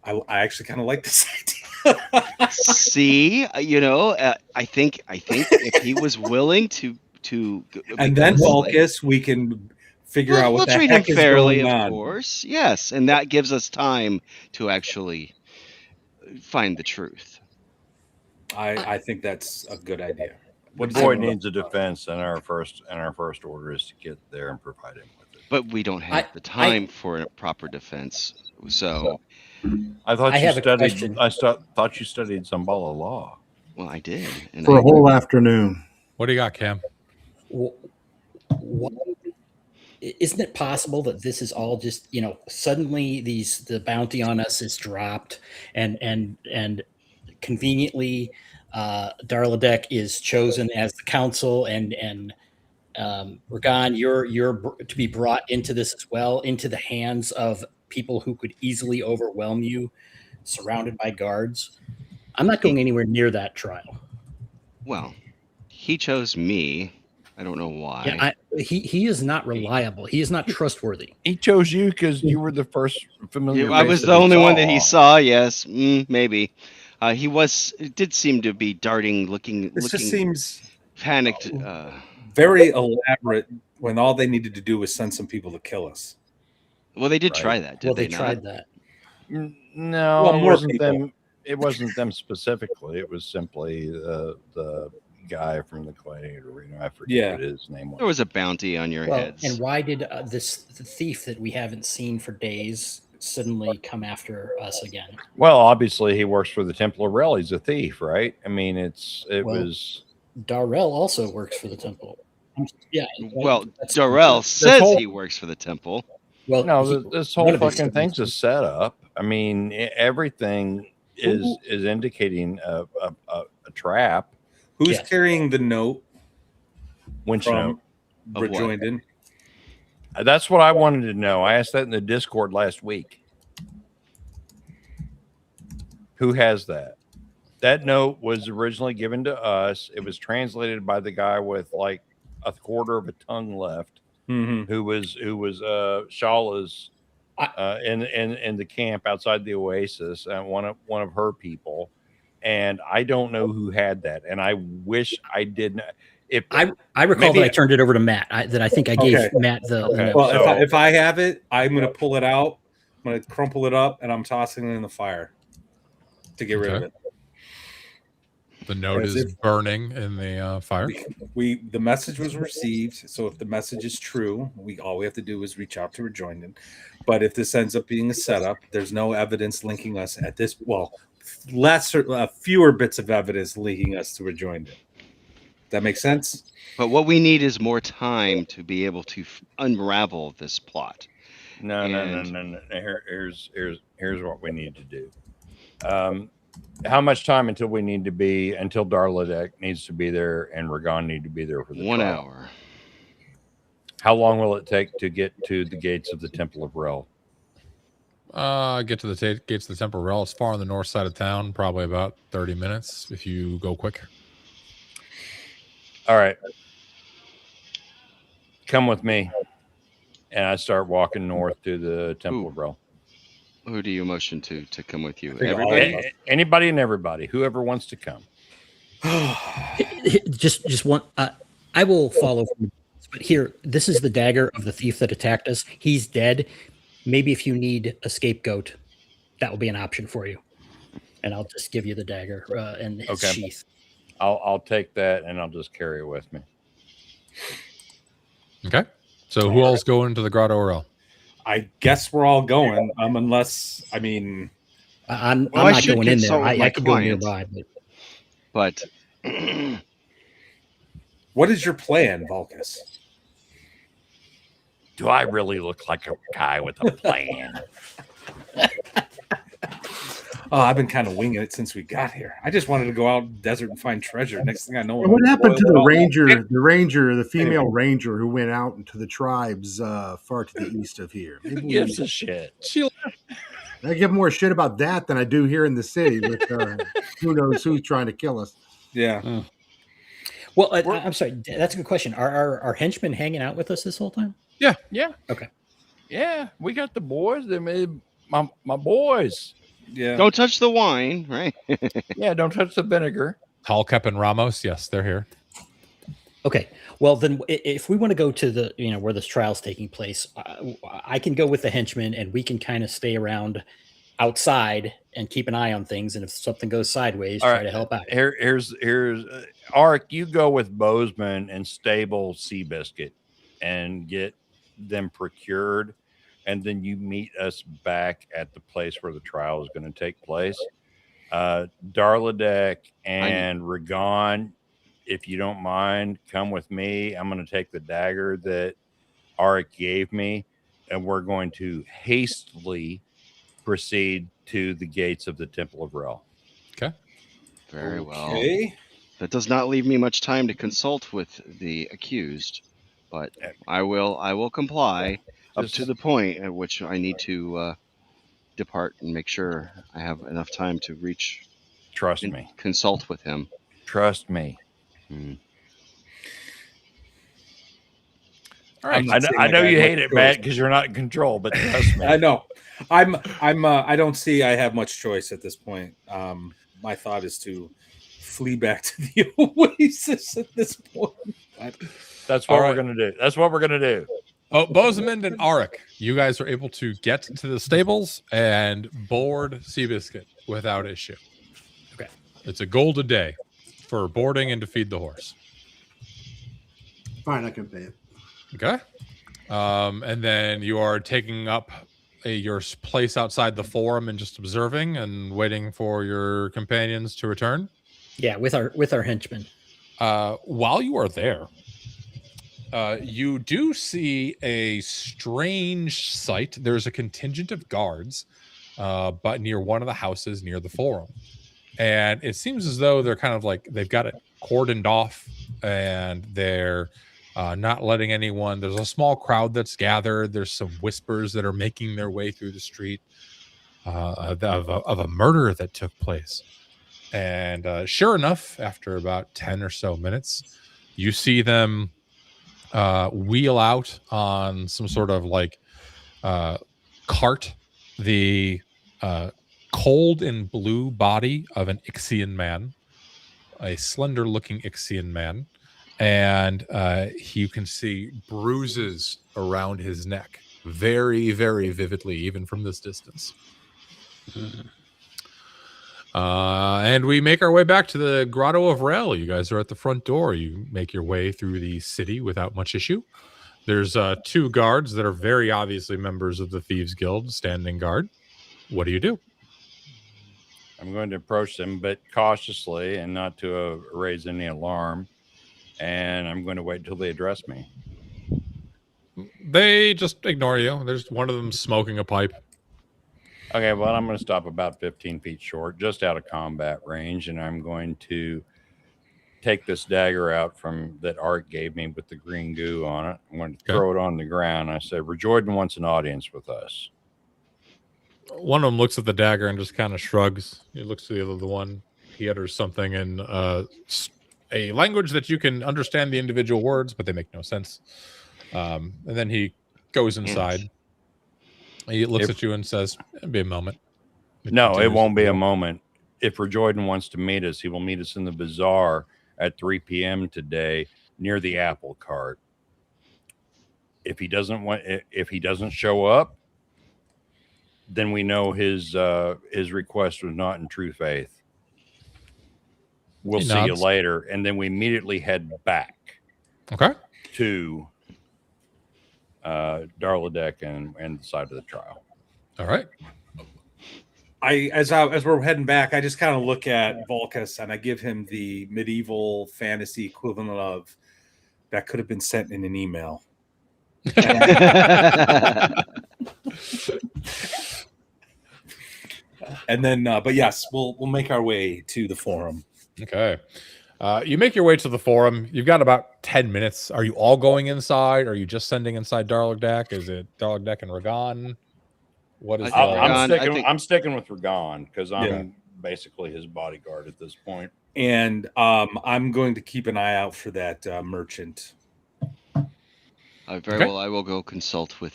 I actually kind of like this idea. See, I think if he was willing to and then Vulcus, we can figure out what the treat heck him is fairly, going on. Of course, yes, and that gives us time to actually find the truth. I think that's a good idea. The boy needs a defense, and our first order is to get there and provide him with it. But we don't have the time for a proper defense. So I thought you studied. I thought you studied Xambaala law. Well, I did for a whole afternoon. What do you got, Cam? Isn't it possible that this is all just suddenly the bounty on us is dropped and conveniently Darladek is chosen as the counsel, and Ragon, you're to be brought into this as well, into the hands of people who could easily overwhelm you, surrounded by guards? I'm not going anywhere near that trial. Well, he chose me. I don't know why. Yeah, he is not reliable. He is not trustworthy. He chose you because you were the first familiar. I was the only one that he saw. Yes, maybe. It did seem to be darting, looking. Just seems panicked. Very elaborate when all they needed to do was send some people to kill us. Well, they did try that. Did they tried that. No, well, it wasn't them. It wasn't them specifically. It was simply the guy from the Gladiator Arena. I forget what his name was. There was a bounty on your heads. And why did the thief that we haven't seen for days suddenly come after us again? Well, obviously he works for the Temple of Rel. He's a thief, right? I mean, was Darrell also works for the Temple. Yeah. Well, Darrell says he works for the Temple. Well, no, this whole fucking thing's a setup. I mean, everything is indicating a trap. Who's carrying the note? Winch note. Rejoinded. That's what I wanted to know. I asked that in the Discord last week. Who has that? That note was originally given to us. It was translated by the guy with like a quarter of a tongue left, who was Shala's in the camp outside the oasis, and one of her people. And I don't know who had that, and I wish I didn't. If I recall that I turned it over to Matt. I think I gave Matt the note. Well, So- if I have it, I'm going to pull it out. I'm going to crumple it up, and I'm tossing it in the fire to get rid of it. The note As is if- burning in the fire. The message was received, so if the message is true, all we have to do is reach out to Rejoinded. But if this ends up being a setup, there's no evidence linking us at this. Well, fewer bits of evidence linking us to Rejoinded. That makes sense. But what we need is more time to be able to unravel this plot. No. Here's what we need to do. How much time until Darladek needs to be there and Ragon need to be there for the 1 trial? hour. How long will it take to get to the gates of the Temple of Rel? Get to the gates of the Temple of Rel. It's far on the north side of town, probably about 30 minutes if you go quick. All right. Come with me. And I start walking north to the Temple of Rel. Who do you motion to come with you? think Everybody? Anybody and everybody, whoever wants to come. Just one. I will follow. But here, this is the dagger of the thief that attacked us. He's dead. Maybe if you need a scapegoat, that will be an option for you. And I'll just give you the dagger and his sheath. I'll take that and I'll just carry it with me. Okay. So who else going into the Grotto Rel? I guess we're all going, unless I'm I'm Well, I not should going in there. consult with my I could go client. nearby. But what is your plan, Vulcus? Do I really look like a guy with a plan? Oh, I've been kind of winging it since we got here. I just wanted to go out in the desert and find treasure. Next thing I know, What happened to the the female ranger who went out into the tribes far to the east of here? Who gives a shit? I give more shit about that than I do here in the city. With who knows who's trying to kill us? Yeah. Well, I'm sorry. That's a good question. Are our henchmen hanging out with us this whole time? Yeah. Okay. Yeah, we got the boys. They made my boys. Yeah. don't touch the wine, right? Yeah, don't touch the vinegar. Halkep and Ramos, yes, they're here. Okay. Well, then, if we want to go to the where this trial's taking place, I can go with the henchmen, and we can kind of stay around outside and keep an eye on things. And if something goes sideways, try to help out. Here's Ark. You go with Bozeman and stable Seabiscuit and get them procured, and then you meet us back at the place where the trial is going to take place. Darladek and Ragon, if you don't mind, come with me. I'm going to take the dagger that Arik gave me, and we're going to hastily proceed to the gates of the Temple of Rel. Okay. Very well. Okay. That does not leave me much time to consult with the accused, but I will comply up to the point at which I need to depart and make sure I have enough time to reach. Trust and me. consult with him. Trust me. All right. I know you hate it, Matt, because you're not in control, but trust me. I know. I don't see I have much choice at this point. My thought is to flee back to the oasis at this point. That's what All we're right. going to do. That's what we're going to do. Oh, Bozeman and Arik, you guys are able to get to the stables and board Seabiscuit without issue. Okay. It's a gold a day for boarding and to feed the horse. Fine, I can pay it. Okay. And then you are taking up your place outside the forum and just observing and waiting for your companions to return. Yeah, with our henchmen. While you are there, you do see a strange sight. There's a contingent of guards, but near one of the houses near the forum. And it seems as though they're kind of like they've got it cordoned off and they're not letting anyone. There's a small crowd that's gathered. There's some whispers that are making their way through the street of a murder that took place. And sure enough, after about 10 or so minutes, you see them wheel out on some sort of like cart the cold and blue body of an Ixian man, a slender looking Ixian man. And you can see bruises around his neck very, very vividly, even from this distance. And we make our way back to the Grotto of Rel. You guys are at the front door. You make your way through the city without much issue. There's 2 guards that are very obviously members of the Thieves Guild standing guard. What do? I'm going to approach them, but cautiously and not to raise any alarm. And I'm going to wait until they address me. They just ignore you. There's one of them smoking a pipe. Okay, well, I'm going to stop about 15 feet short, just out of combat range, and I'm going to take this dagger out from that Art gave me with the green goo on it. I'm going to throw it on the ground. I said, Jordan wants an audience with us. One of them looks at the dagger and just kind of shrugs. He looks to the other one. He utters something in a language that you can understand the individual words, but they make no sense. And then he goes inside. He looks at you and says, "It'll be a moment." No, it won't be a moment. If Jordan wants to meet us, he will meet us in the bazaar at 3 p.m. today near the apple cart. If he doesn't show up, then we know his request was not in true faith. We'll see you later, and then we immediately head back. Okay. To Darladek and the side of the trial. All right. As we're heading back, I just kind of look at Volkus and I give him the medieval fantasy equivalent of that could have been sent in an email. And then, but yes, we'll make our way to the forum. Okay. You make your way to the forum. You've got about 10 minutes. Are you all going inside? Are you just sending inside Darladek? Is it Darladek and Ragan? What is I'm sticking with Ragan because I'm basically his bodyguard at this point. And I'm going to keep an eye out for that merchant. Very well. I will go consult with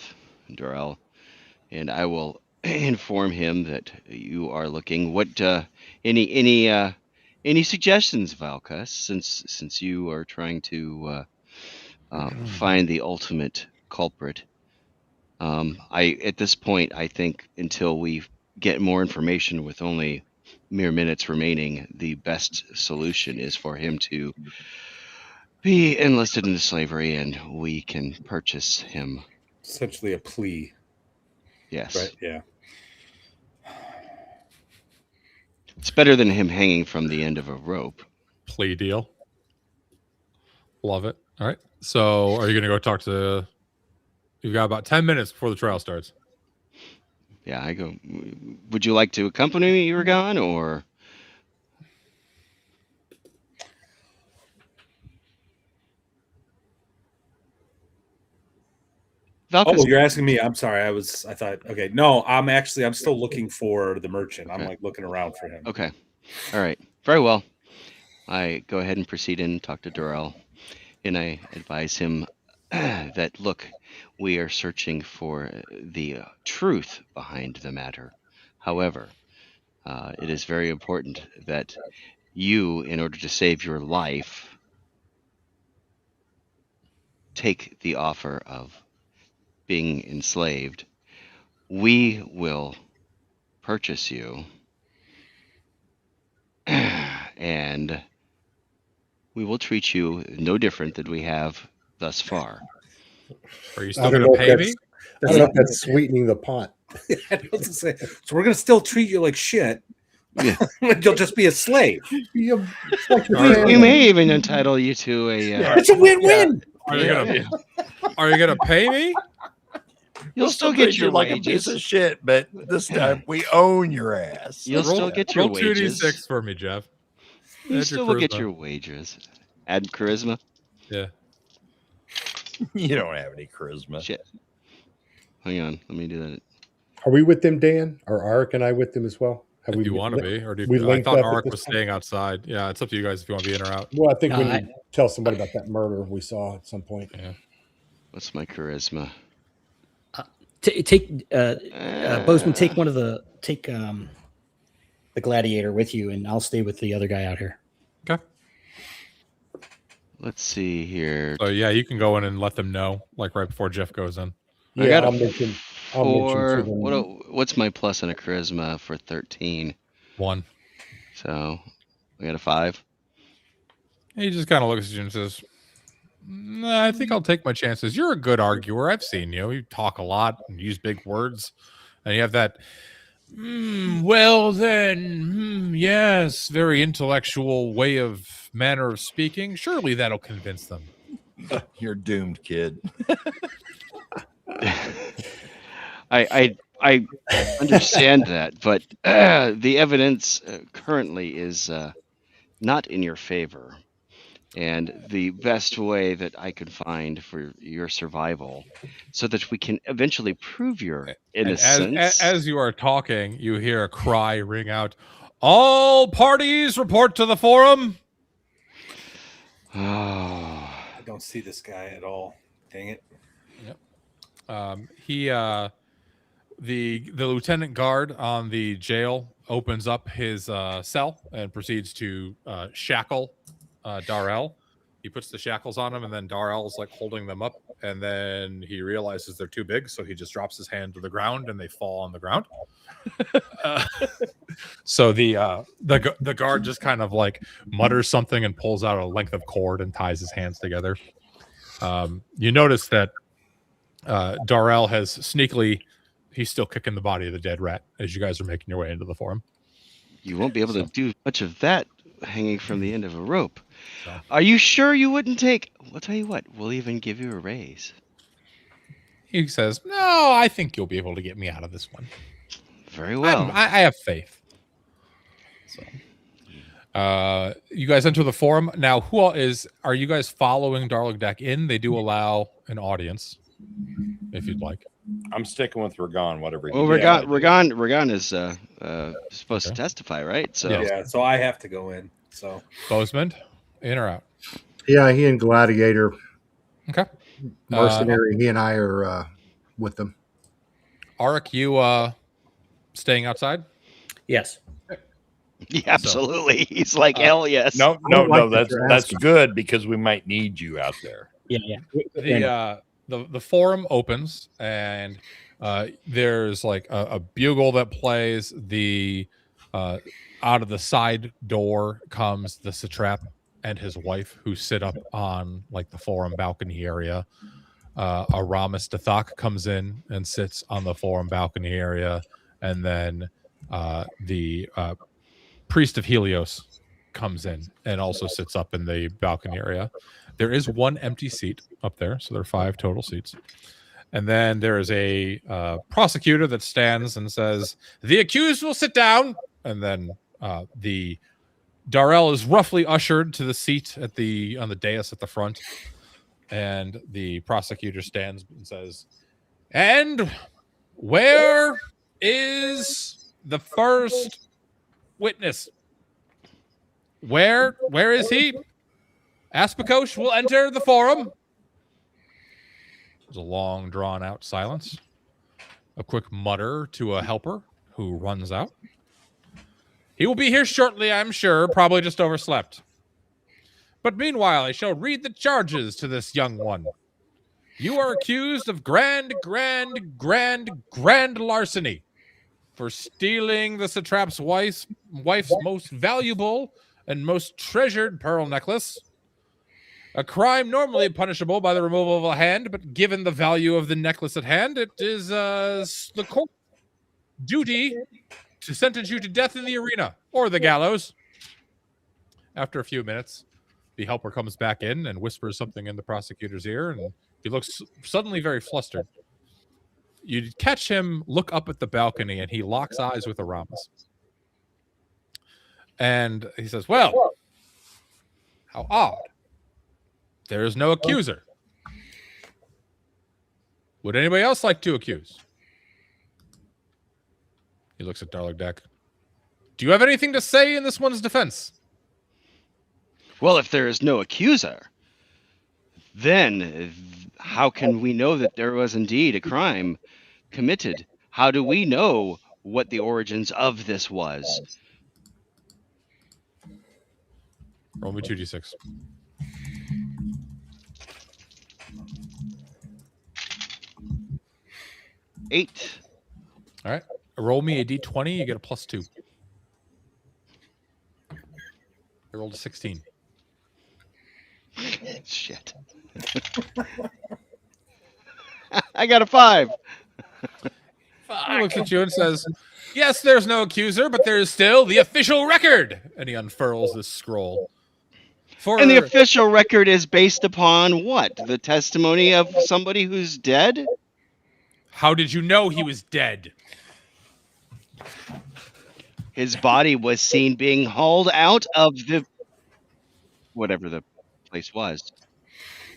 Durrell, and I will inform him that you are looking. What any suggestions, Valkas? Since you are trying to find the ultimate culprit. At this point, I think until we get more information with only mere minutes remaining, the best solution is for him to be enlisted into slavery, and we can purchase him. Essentially a plea. Yes. Right. Yeah. It's better than him hanging from the end of a rope. Plea deal. Love it. All right. So are you going to go talk to... You've got about 10 minutes before the trial starts. Yeah, I go... Would you like to accompany me, Ragan, or... Valkas. Oh, you're asking me. I'm sorry. I thought, okay. No, I'm still looking for the merchant. I'm like looking around for him. Okay. All right. Very well. I go ahead and proceed and talk to Durrell. And I advise him that, look, we are searching for the truth behind the matter. However, it is very important that you, in order to save your life, take the offer of being enslaved. We will purchase you, and we will treat you no different than we have thus far. Are you still going to pay me? I don't know if that's sweetening the pot. So we're going to still treat you like shit. Yeah. You'll just be a slave. We may even entitle you to a... it's a win-win. Yeah. Are you gonna pay me? You'll still get your like wages. A piece of shit, but this time we own your ass. You'll still get your wages. 2d6 for me, Jeff. You still will get your wages. Add charisma. Yeah. You don't have any charisma. Shit. Hang on, let me do that. Are we with them, Dan? Are Arik and I with them as well? Have If we you want to be, or do we you, I linked thought up at Arik this was point? staying outside. Yeah, it's up to you guys if you want to be in or out. Well, I think No, we need to tell somebody about that murder we saw at some point. Yeah. What's my charisma? Take Bozeman. Take the gladiator with you, and I'll stay with the other guy out here. Okay. Let's see here. So yeah, you can go in and let them know, like right before Jeff goes in. I Yeah, got I'll a mention to 4. them. What's my plus and a charisma for 13? 1. So I got a 5. He just kind of looks at you and says, "Nah, I think I'll take my chances. You're a good arguer. I've seen you. You talk a lot and use big words. And you have that, well then, yes, very intellectual manner of speaking. Surely that'll convince them." You're doomed, kid. I understand that, but the evidence currently is not in your favor. And the best way that I could find for your survival, so that we can eventually prove your innocence. As you are talking, you hear a cry ring out, "All parties report to the forum." Oh, I don't see this guy at all. Dang it. The lieutenant guard on the jail opens up his cell and proceeds to shackle Darrell. He puts the shackles on him, and then Darrell's like holding them up, and then he realizes they're too big, so he just drops his hand to the ground, and they fall on the ground. So the guard just kind of like mutters something and pulls out a length of cord and ties his hands together. You notice that Darrell has sneakily, he's still kicking the body of the dead rat as you guys are making your way into the forum. you won't be able to do much of that hanging from the end of a rope. So. Are you sure you wouldn't take? I'll tell you what. We'll even give you a raise. He says, "No, I think you'll be able to get me out of this one. Very well. I have faith." So, you guys enter the forum now. Are you guys following Darlagdak in? They do allow an audience, if you'd like. I'm sticking with Ragan, whatever. Well, Ragan is supposed to testify, right? So Yeah, so I have to go in. So Bozeman, in or out? Yeah, he and Gladiator, Okay. mercenary. He and I are with them. Arik, you staying outside? Yes. yeah, absolutely. He's like, hell yes. No, I don't like that that's you're that's asking. good because we might need you out there. Yeah. The forum opens, and there's like a bugle that plays. The out of the side door comes the satrap and his wife, who sit up on like the forum balcony area. Aramis Dathak comes in and sits on the forum balcony area, and then the priest of Helios comes in and also sits up in the balcony area. There is one empty seat up there, so there are 5 total seats. And then there is a prosecutor that stands and says, "The accused will sit down." And then the Darrell is roughly ushered to the seat on the dais at the front. And the prosecutor stands and says, "And where is the first witness? Where is he? Aspikosh will enter the forum." There's a long, drawn-out silence. A quick mutter to a helper who runs out. "He will be here shortly, I'm sure. Probably just overslept. But meanwhile, I shall read the charges to this young one. You are accused of grand larceny for stealing the satrap's wife's most valuable and most treasured pearl necklace. A crime normally punishable by the removal of a hand, but given the value of the necklace at hand, it is the court's duty to sentence you to death in the arena or the gallows." After a few minutes, the helper comes back in and whispers something in the prosecutor's ear, and he looks suddenly very flustered. You catch him look up at the balcony, and he locks eyes with Aramis. And he says, "Well, how odd. There is no accuser. Would anybody else like to accuse?" He looks at Darlagdak. Do you have anything to say in this one's defense? Well, if there is no accuser, then how can we know that there was indeed a crime committed? How do we know what the origins of this was? Roll me 2d6. Eight. All right. Roll me a d20. You get a +2. I rolled a 16. Shit. I got a 5. He looks at you and says, yes, there's no accuser, but there is still the official record. And he unfurls this scroll. And the official record is based upon what? The testimony of somebody who's dead? How did you know he was dead? His body was seen being hauled out of the whatever the place was.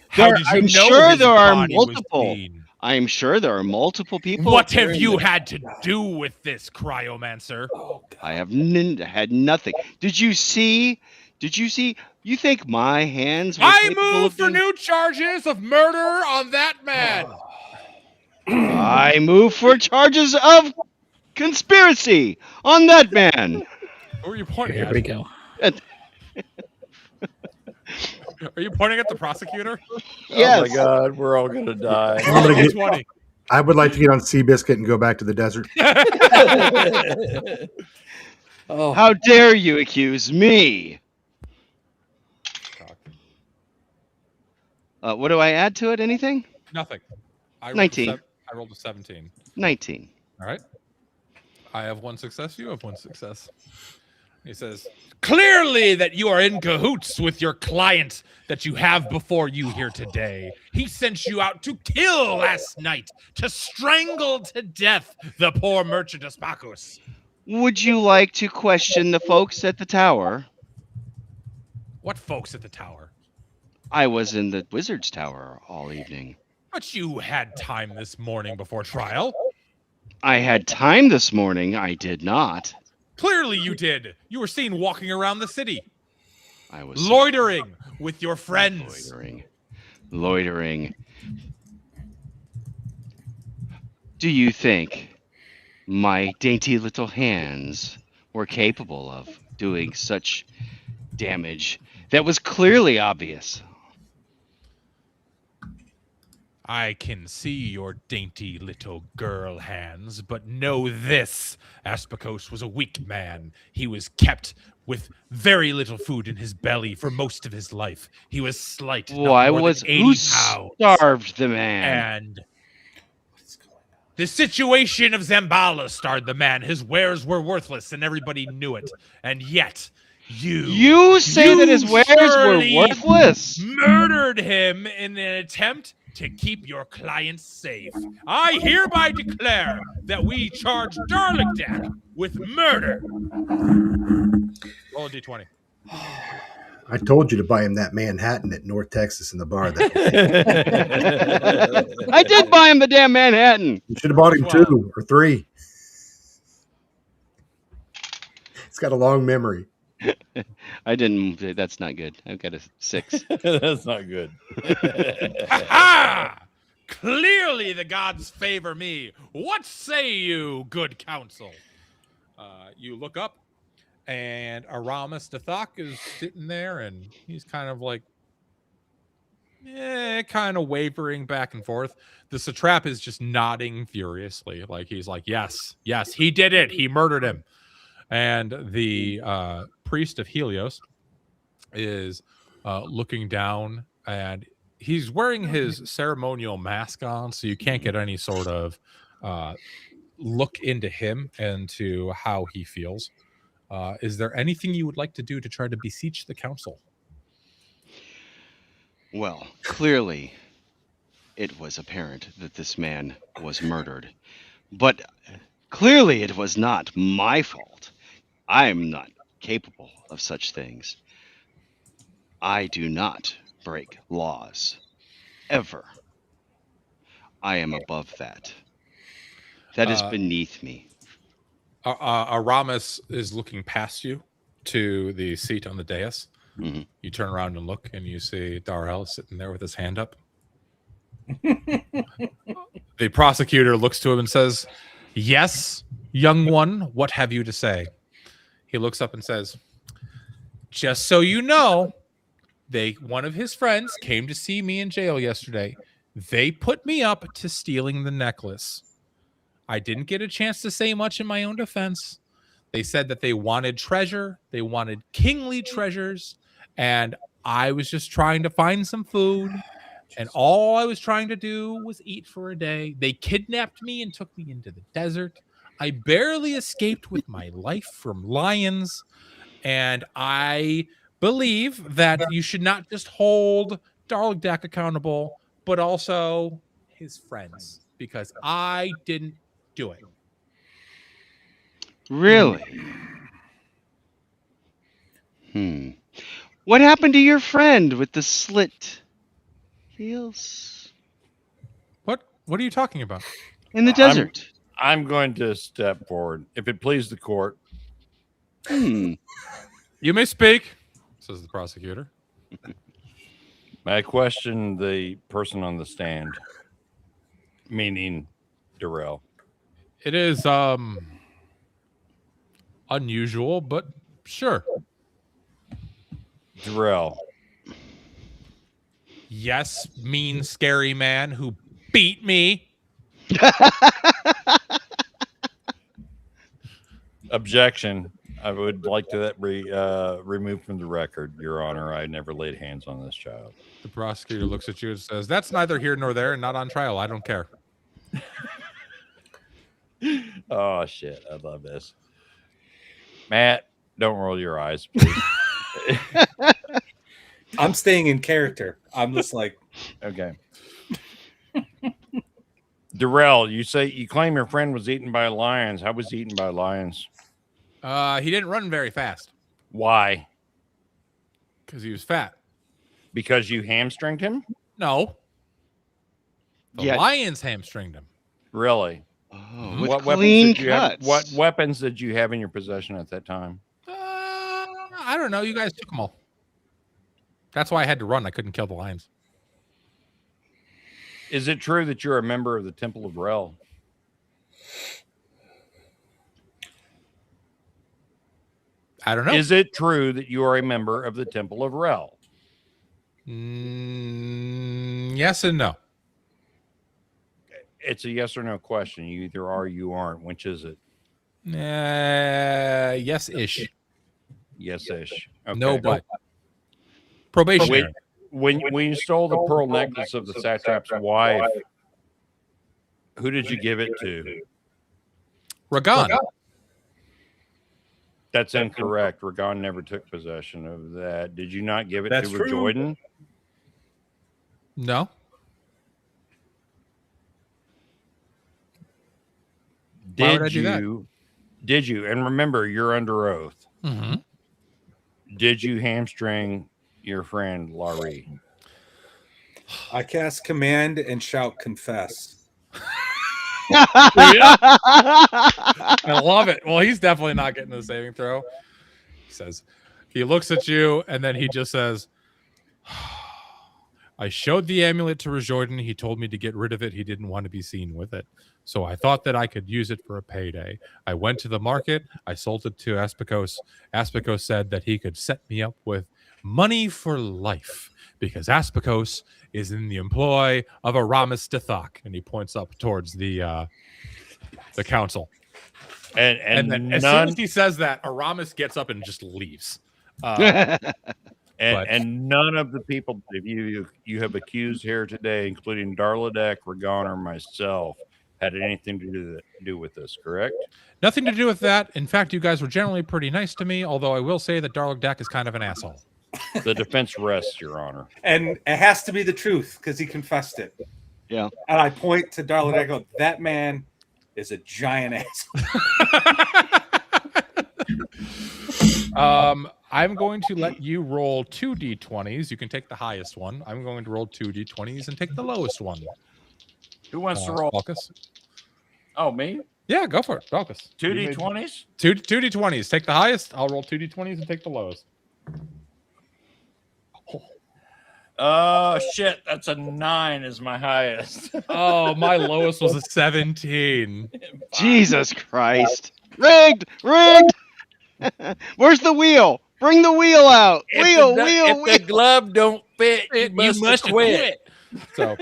How did you I'm know sure his there are body was multiple. seen? I'm sure there are multiple people. What have during you the- had to do with this, cryomancer? Oh, God. I have had nothing. Did you see? You think my hands were I capable move of for doing- new charges of murder on that man. I move for charges of conspiracy on that man. Who are you pointing Here at? we go. Are you pointing at the prosecutor? Yes. Oh my God, we're all gonna die. I'm gonna get- 20. I would like to get on Seabiscuit and go back to the desert. Oh, How dare you accuse me? What do I add to it? Anything? Nothing. I rolled 19. I rolled a 17. 19. All right. I have one success. You have one success. He says, clearly that you are in cahoots with your client that you have before you here today. He sent you out to kill last night, to strangle to death the poor merchant Aspacus. Would you like to question the folks at the tower? What folks at the tower? I was in the wizard's tower all evening. But you had time this morning before trial. I had time this morning. I did not. Clearly you did. You were seen walking around the city, I was loitering with your friends. Loitering. Do you think my dainty little hands were capable of doing such damage that was clearly obvious? I can see your dainty little girl hands, but know this. Aspacos was a weak man. He was kept with very little food in his belly for most of his life. He was slight, not more than 80 who pounds. starved the man? And the situation of Xambaala starved the man. His wares were worthless, and everybody knew it. And yet, You say that his wares were surely worthless? murdered him in an attempt to keep your clients safe. I hereby declare that we charge Darlick with murder. Roll a d20. I told you to buy him that Manhattan at North Texas in the bar. That I did buy him the damn Manhattan. you should have bought him 2 or 3. It's got a long memory. I didn't. That's not good. I've got a 6. That's not good. Ha! Clearly the gods favor me. What say you, good counsel? You look up, and Aramis Dathak is sitting there, and he's kind of like, kind of wavering back and forth. The satrap is just nodding furiously. Like, he's like, yes, he did it. He murdered him. And the priest of Helios is looking down, and he's wearing his ceremonial mask on, so you can't get any sort of look into him and to how he feels. Is there anything you would like to do to try to beseech the council? Well, clearly, it was apparent that this man was murdered. But clearly, it was not my fault. I am not capable of such things. I do not break laws. Ever. I am above that. That is beneath me. Aramis is looking past you to the seat on the dais. Mhm. You turn around and look, and you see Darrell sitting there with his hand up. The prosecutor looks to him and says, "Yes, young one, what have you to say?" He looks up and says, "Just so you know, one of his friends came to see me in jail yesterday. They put me up to stealing the necklace. I didn't get a chance to say much in my own defense. They said that they wanted treasure, they wanted kingly treasures, and I was just trying to find some food, and all I was trying to do was eat for a day. They kidnapped me and took me into the desert. I barely escaped with my life from lions, and I believe that you should not just hold Darlingdak accountable, but also his friends, because I didn't do it." Really? What happened to your friend with the slit heels What are you talking about? in the desert? I'm going to step forward, if it please the court. You may speak, says the prosecutor. I question the person on the stand, meaning Darrell. It is unusual, but sure. Darrell. Yes, mean, scary man who beat me. Objection. I would like to be removed from the record, Your Honor. I never laid hands on this child. The prosecutor looks at you and says, "That's neither here nor there and not on trial. I don't care." Oh, shit. I love this. Matt, don't roll your eyes, please. I'm staying in character. I'm just like, Okay. Darrell, you claim your friend was eaten by lions. How was he eaten by lions? He didn't run very fast Why? because he was fat. Because you hamstringed him? No. The Yeah. lions hamstringed him. Really? Oh, with What clean weapons did you have? cuts. What weapons did you have in your possession at that time? I don't know. You guys took them all. That's why I had to run. I couldn't kill the lions. Is it true that you're a member of the Temple of Rel? I don't know. Is it true that you are a member of the Temple of Rel? Yes and no. It's a yes or no question. You either are or you aren't. Which is it? Yes-ish. Yes-ish. Okay. No, but probationary. When you stole the pearl necklace of the satrap's wife, who did you give it to? Ragan. That's incorrect. Ragan never took possession of that. Did you not give it That's to true. Jordan? No. Why would I do that? Did you? And remember, you're under oath. Mm-hmm. Did you hamstring your friend Laurie? I cast command and shout confess. I love it. Well, he's definitely not getting the saving throw. He looks at you and then he just says, "I showed the amulet to Rajordan. He told me to get rid of it. He didn't want to be seen with it. So I thought that I could use it for a payday. I went to the market. I sold it to Aspicos. Aspicos said that he could set me up with money for life because Aspicos is in the employ of Aramis Dethok." And he points up towards the council. And then as soon as he says that, Aramis gets up and just leaves. And none of the people that you have accused here today, including Darladek, Ragan, or myself, had anything to do with this, correct? Nothing to do with that. In fact, you guys were generally pretty nice to me, although I will say that Darlagdak is kind of an asshole. The defense rests, Your Honor. And it has to be the truth because he confessed it. Yeah. And I point to Darla and I go, that man is a giant asshole. I'm going to let you roll 2 d20s. You can take the highest one. I'm going to roll 2 d20s and take the lowest one. Who wants to roll? Focus. Oh, me? Yeah, go for it, Valkus. 2d20s. Two d20s. Take the highest. I'll roll 2d20s and take the lowest. Oh shit, that's a 9 is my highest. Oh, my lowest was a 17. Jesus Christ! Rigged! Where's the wheel? Bring the wheel out! If the glove don't fit, you must quit. So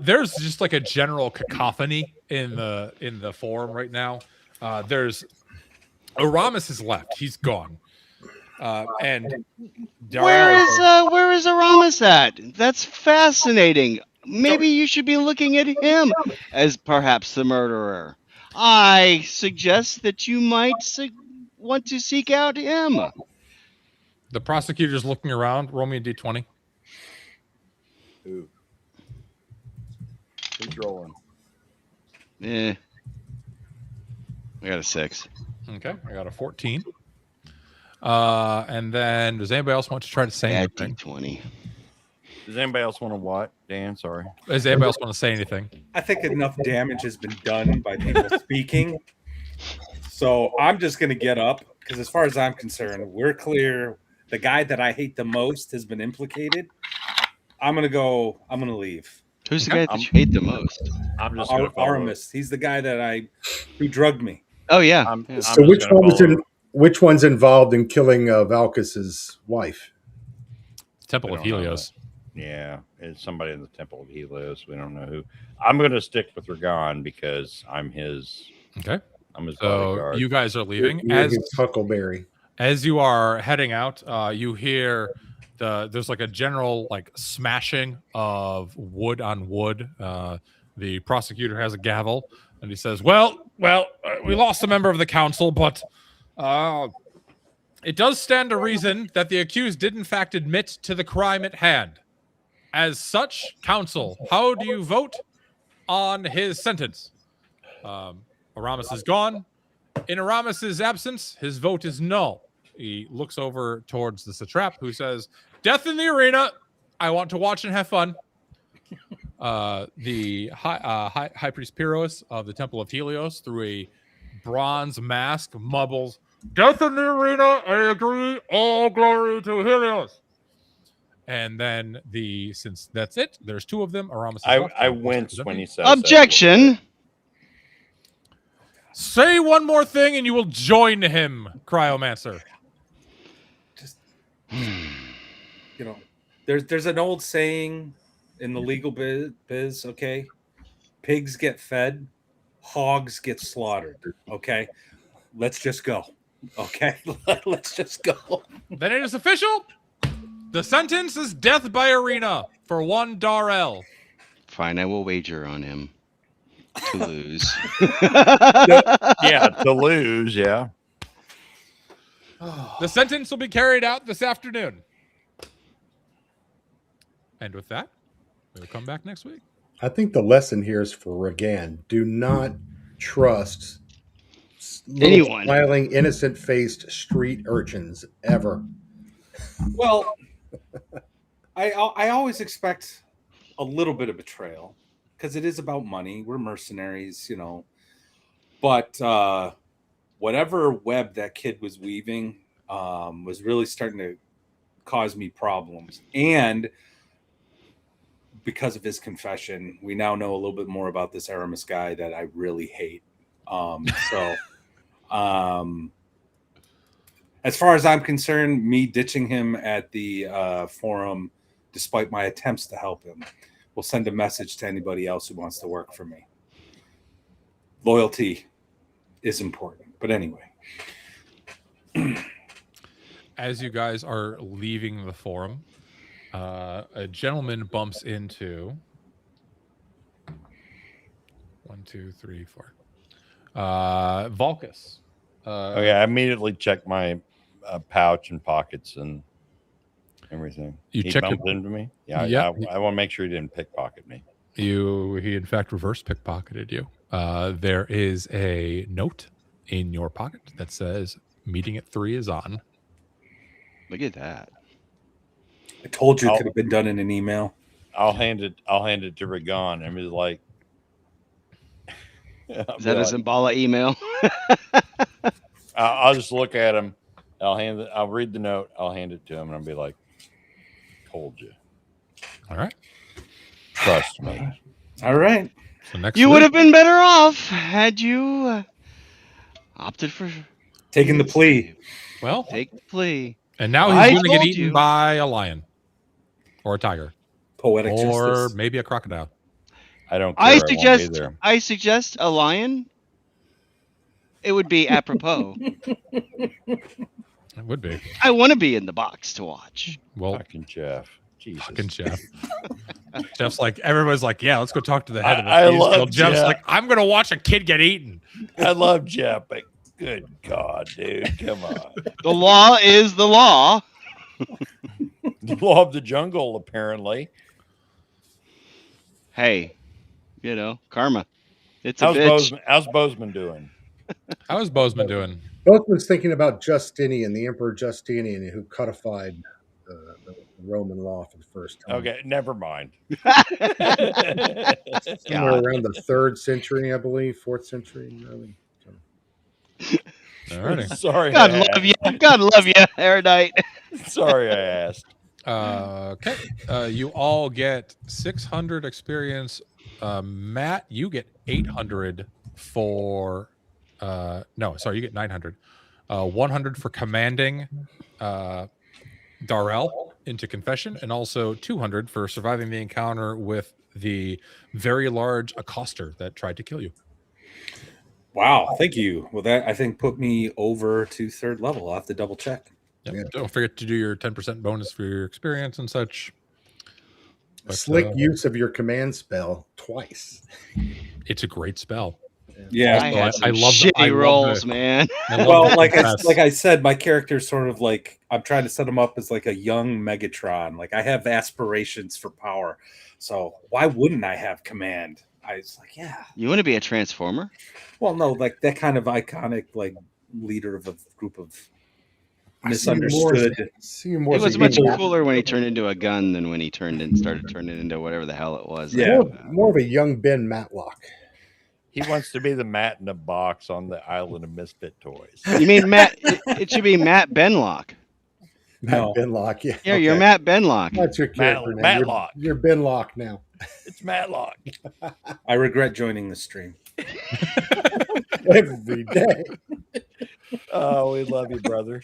there's just like a general cacophony in the forum right now. There's Aramis is left. He's gone. And Where is Aramis at? That's fascinating. Maybe you should be looking at him as perhaps the murderer. I suggest that you might want to seek out him. the prosecutor's looking around. Roll me a d20. Who? Who's rolling? I got a 6. Okay, I got a 14. And then does anybody else want to try to say Add anything? D20. Does anybody else want to what? Dan, sorry. Does anybody else want to say anything? I think enough damage has been done by people speaking. So I'm just going to get up because as far as I'm concerned, we're clear. The guy that I hate the most has been implicated. I'm going to leave. Who's the guy that you hate the most? I'm just going to follow. Aramis. He's the guy who drugged me. Oh, yeah. I'm So just which one's involved in killing Valkus's wife? Temple of don't know Helios. Yeah, it's somebody in the Temple of Helios. We don't know who. I'm going to stick with Ragon because I'm his. Okay. I'm his So bodyguard. you guys are leaving. You're his Huckleberry. As you are heading out, you hear there's like a general like smashing of wood on wood. The prosecutor has a gavel and he says, well, we lost a member of the council, but it does stand to reason that the accused did in fact admit to the crime at hand. As such, counsel, how do you vote on his sentence? Aramis is gone. In Aramis's absence, his vote is no. He looks over towards the satrap, who says, "Death in the arena. I want to watch and have fun." The high priest Pyros of the Temple of Helios, through a bronze mask, mumbles, "Death in the arena. I agree. All glory to Helios." And then since that's it, there's two of them. Aramis. I winced when he said Objection. Say one more thing and you will join him, Cryomancer. Just there's an old saying in the legal biz, okay? Pigs get fed, hogs get slaughtered, okay? Let's just go. Okay? Let's just go. Then it is official. The sentence is death by arena for one Darrell. Fine, I will wager on him to lose. Yeah, to lose, yeah. The sentence will be carried out this afternoon. And with that, we'll come back next week. I think the lesson here is for Ragan. Do not trust Anyone. smiling, innocent-faced street urchins ever. Well, I always expect a little bit of betrayal because it is about money. We're mercenaries, But whatever web that kid was weaving was really starting to cause me problems. And because of his confession, we now know a little bit more about this Aramis guy that I really hate. As far as I'm concerned, me ditching him at the forum, despite my attempts to help him, will send a message to anybody else who wants to work for me. Loyalty is important. But anyway. As you guys are leaving the forum, a gentleman bumps into 1, 2, 3, 4. Valkus. Okay, I immediately checked my pouch and pockets and everything. You He checked bumped into me? Yeah, Yeah. I want to make sure he didn't pickpocket me. He in fact reverse pickpocketed you. There is a note in your pocket that says meeting at 3 is on. Look at that. I told you it could have been done in an email. I'll hand it to Ragon and be like, I'll Is that be a like- Xambaala email? I'll just look at him. I'll read the note. I'll hand it to him, and I'll be like, "Told you. All right. Trust me." All right. So next You week, would have been better off had you opted for Taking the plea. well, take the plea. and now I he's going to get told eaten you. by a lion or a tiger Poetic or justice. maybe a crocodile. I don't care. I won't be suggest there. I suggest a lion. It would be apropos. It would be. I want to be in the box to watch. Well, Fucking Jeff. Jesus. fucking Jeff. Jeff's like, everyone's like, yeah, let's go talk to the head of the I thieves love guild. Jeff's Jeff. like, I'm going to watch a kid get eaten. I love Jeff, but good God, dude, come on. The law is the law. The law of the jungle, apparently. Hey, karma. It's a bitch. How's Bozeman doing? How is Bozeman doing? Bozeman's thinking about Justinian, the Emperor Justinian, who codified the Roman law for the first time. Okay, never mind. Somewhere God. around the 3rd century, I believe, 4th century. Really. So, All righty. Sorry, God I love you. God love you, Erudite. asked. Sorry, I asked. Okay. You all get 600 experience. Matt, you get 800 for. No, sorry, you get 900. 100 for commanding Darrell into confession, and also 200 for surviving the encounter with the very large accoster that tried to kill you. Wow. Thank you. Well, that I think put me over to 3rd level. I'll have to double check. Yep. Yeah. Don't forget to do your 10% bonus for your experience and such. But, slick use of your command spell twice. It's a great spell. Yeah. I had some I love the- shitty I love rolls, the- man. I love Well, the like success. I said, my character's sort of like I'm trying to set him up as like a young Megatron. Like I have aspirations for power, so why wouldn't I have command? I was like, yeah. You want to be a transformer? Well, no, like that kind of iconic like leader of a group of I see you more misunderstood. see you more It was as a much young- cooler when he turned into a gun than when he started turning into whatever the hell it was. Yeah. more of a young Ben Matlock. He wants to be the Matt in a box on the Island of Misfit Toys. You mean Matt? It should be Matt Benlock. Matt No. Benlock, yeah. Yeah, you're okay. Matt Benlock. That's your character now. Matlock. You're Benlock now. It's Matlock. I regret joining the stream. Every day. Oh, we love you, brother.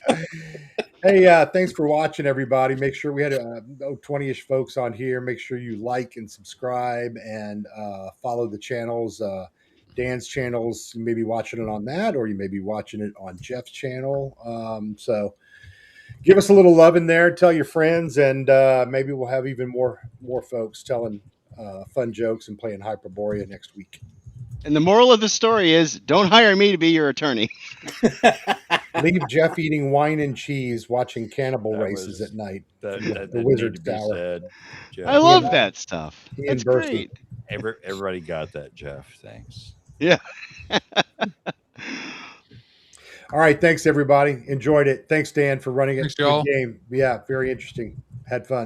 Hey, thanks for watching, everybody. Make sure we had 20-ish folks on here. Make sure you like and subscribe and follow the channels. Dan's channels, you may be watching it on that, or you may be watching it on Jeff's channel. So give us a little love in there. Tell your friends, and maybe we'll have even more folks telling fun jokes and playing Hyperborea next week. And the moral of the story is, don't hire me to be your attorney. Leave Jeff eating wine and cheese, watching cannibal That races was- at night. That The didn't Wizard's need to be Tower. said, Jeff. I love that stuff. He and That's Bertha. great. Everybody got that, Jeff. Thanks. Yeah. All right, thanks everybody. Enjoyed it. Thanks, Dan, for running it. Thanks, Good y'all. game. Yeah, very interesting. Had fun.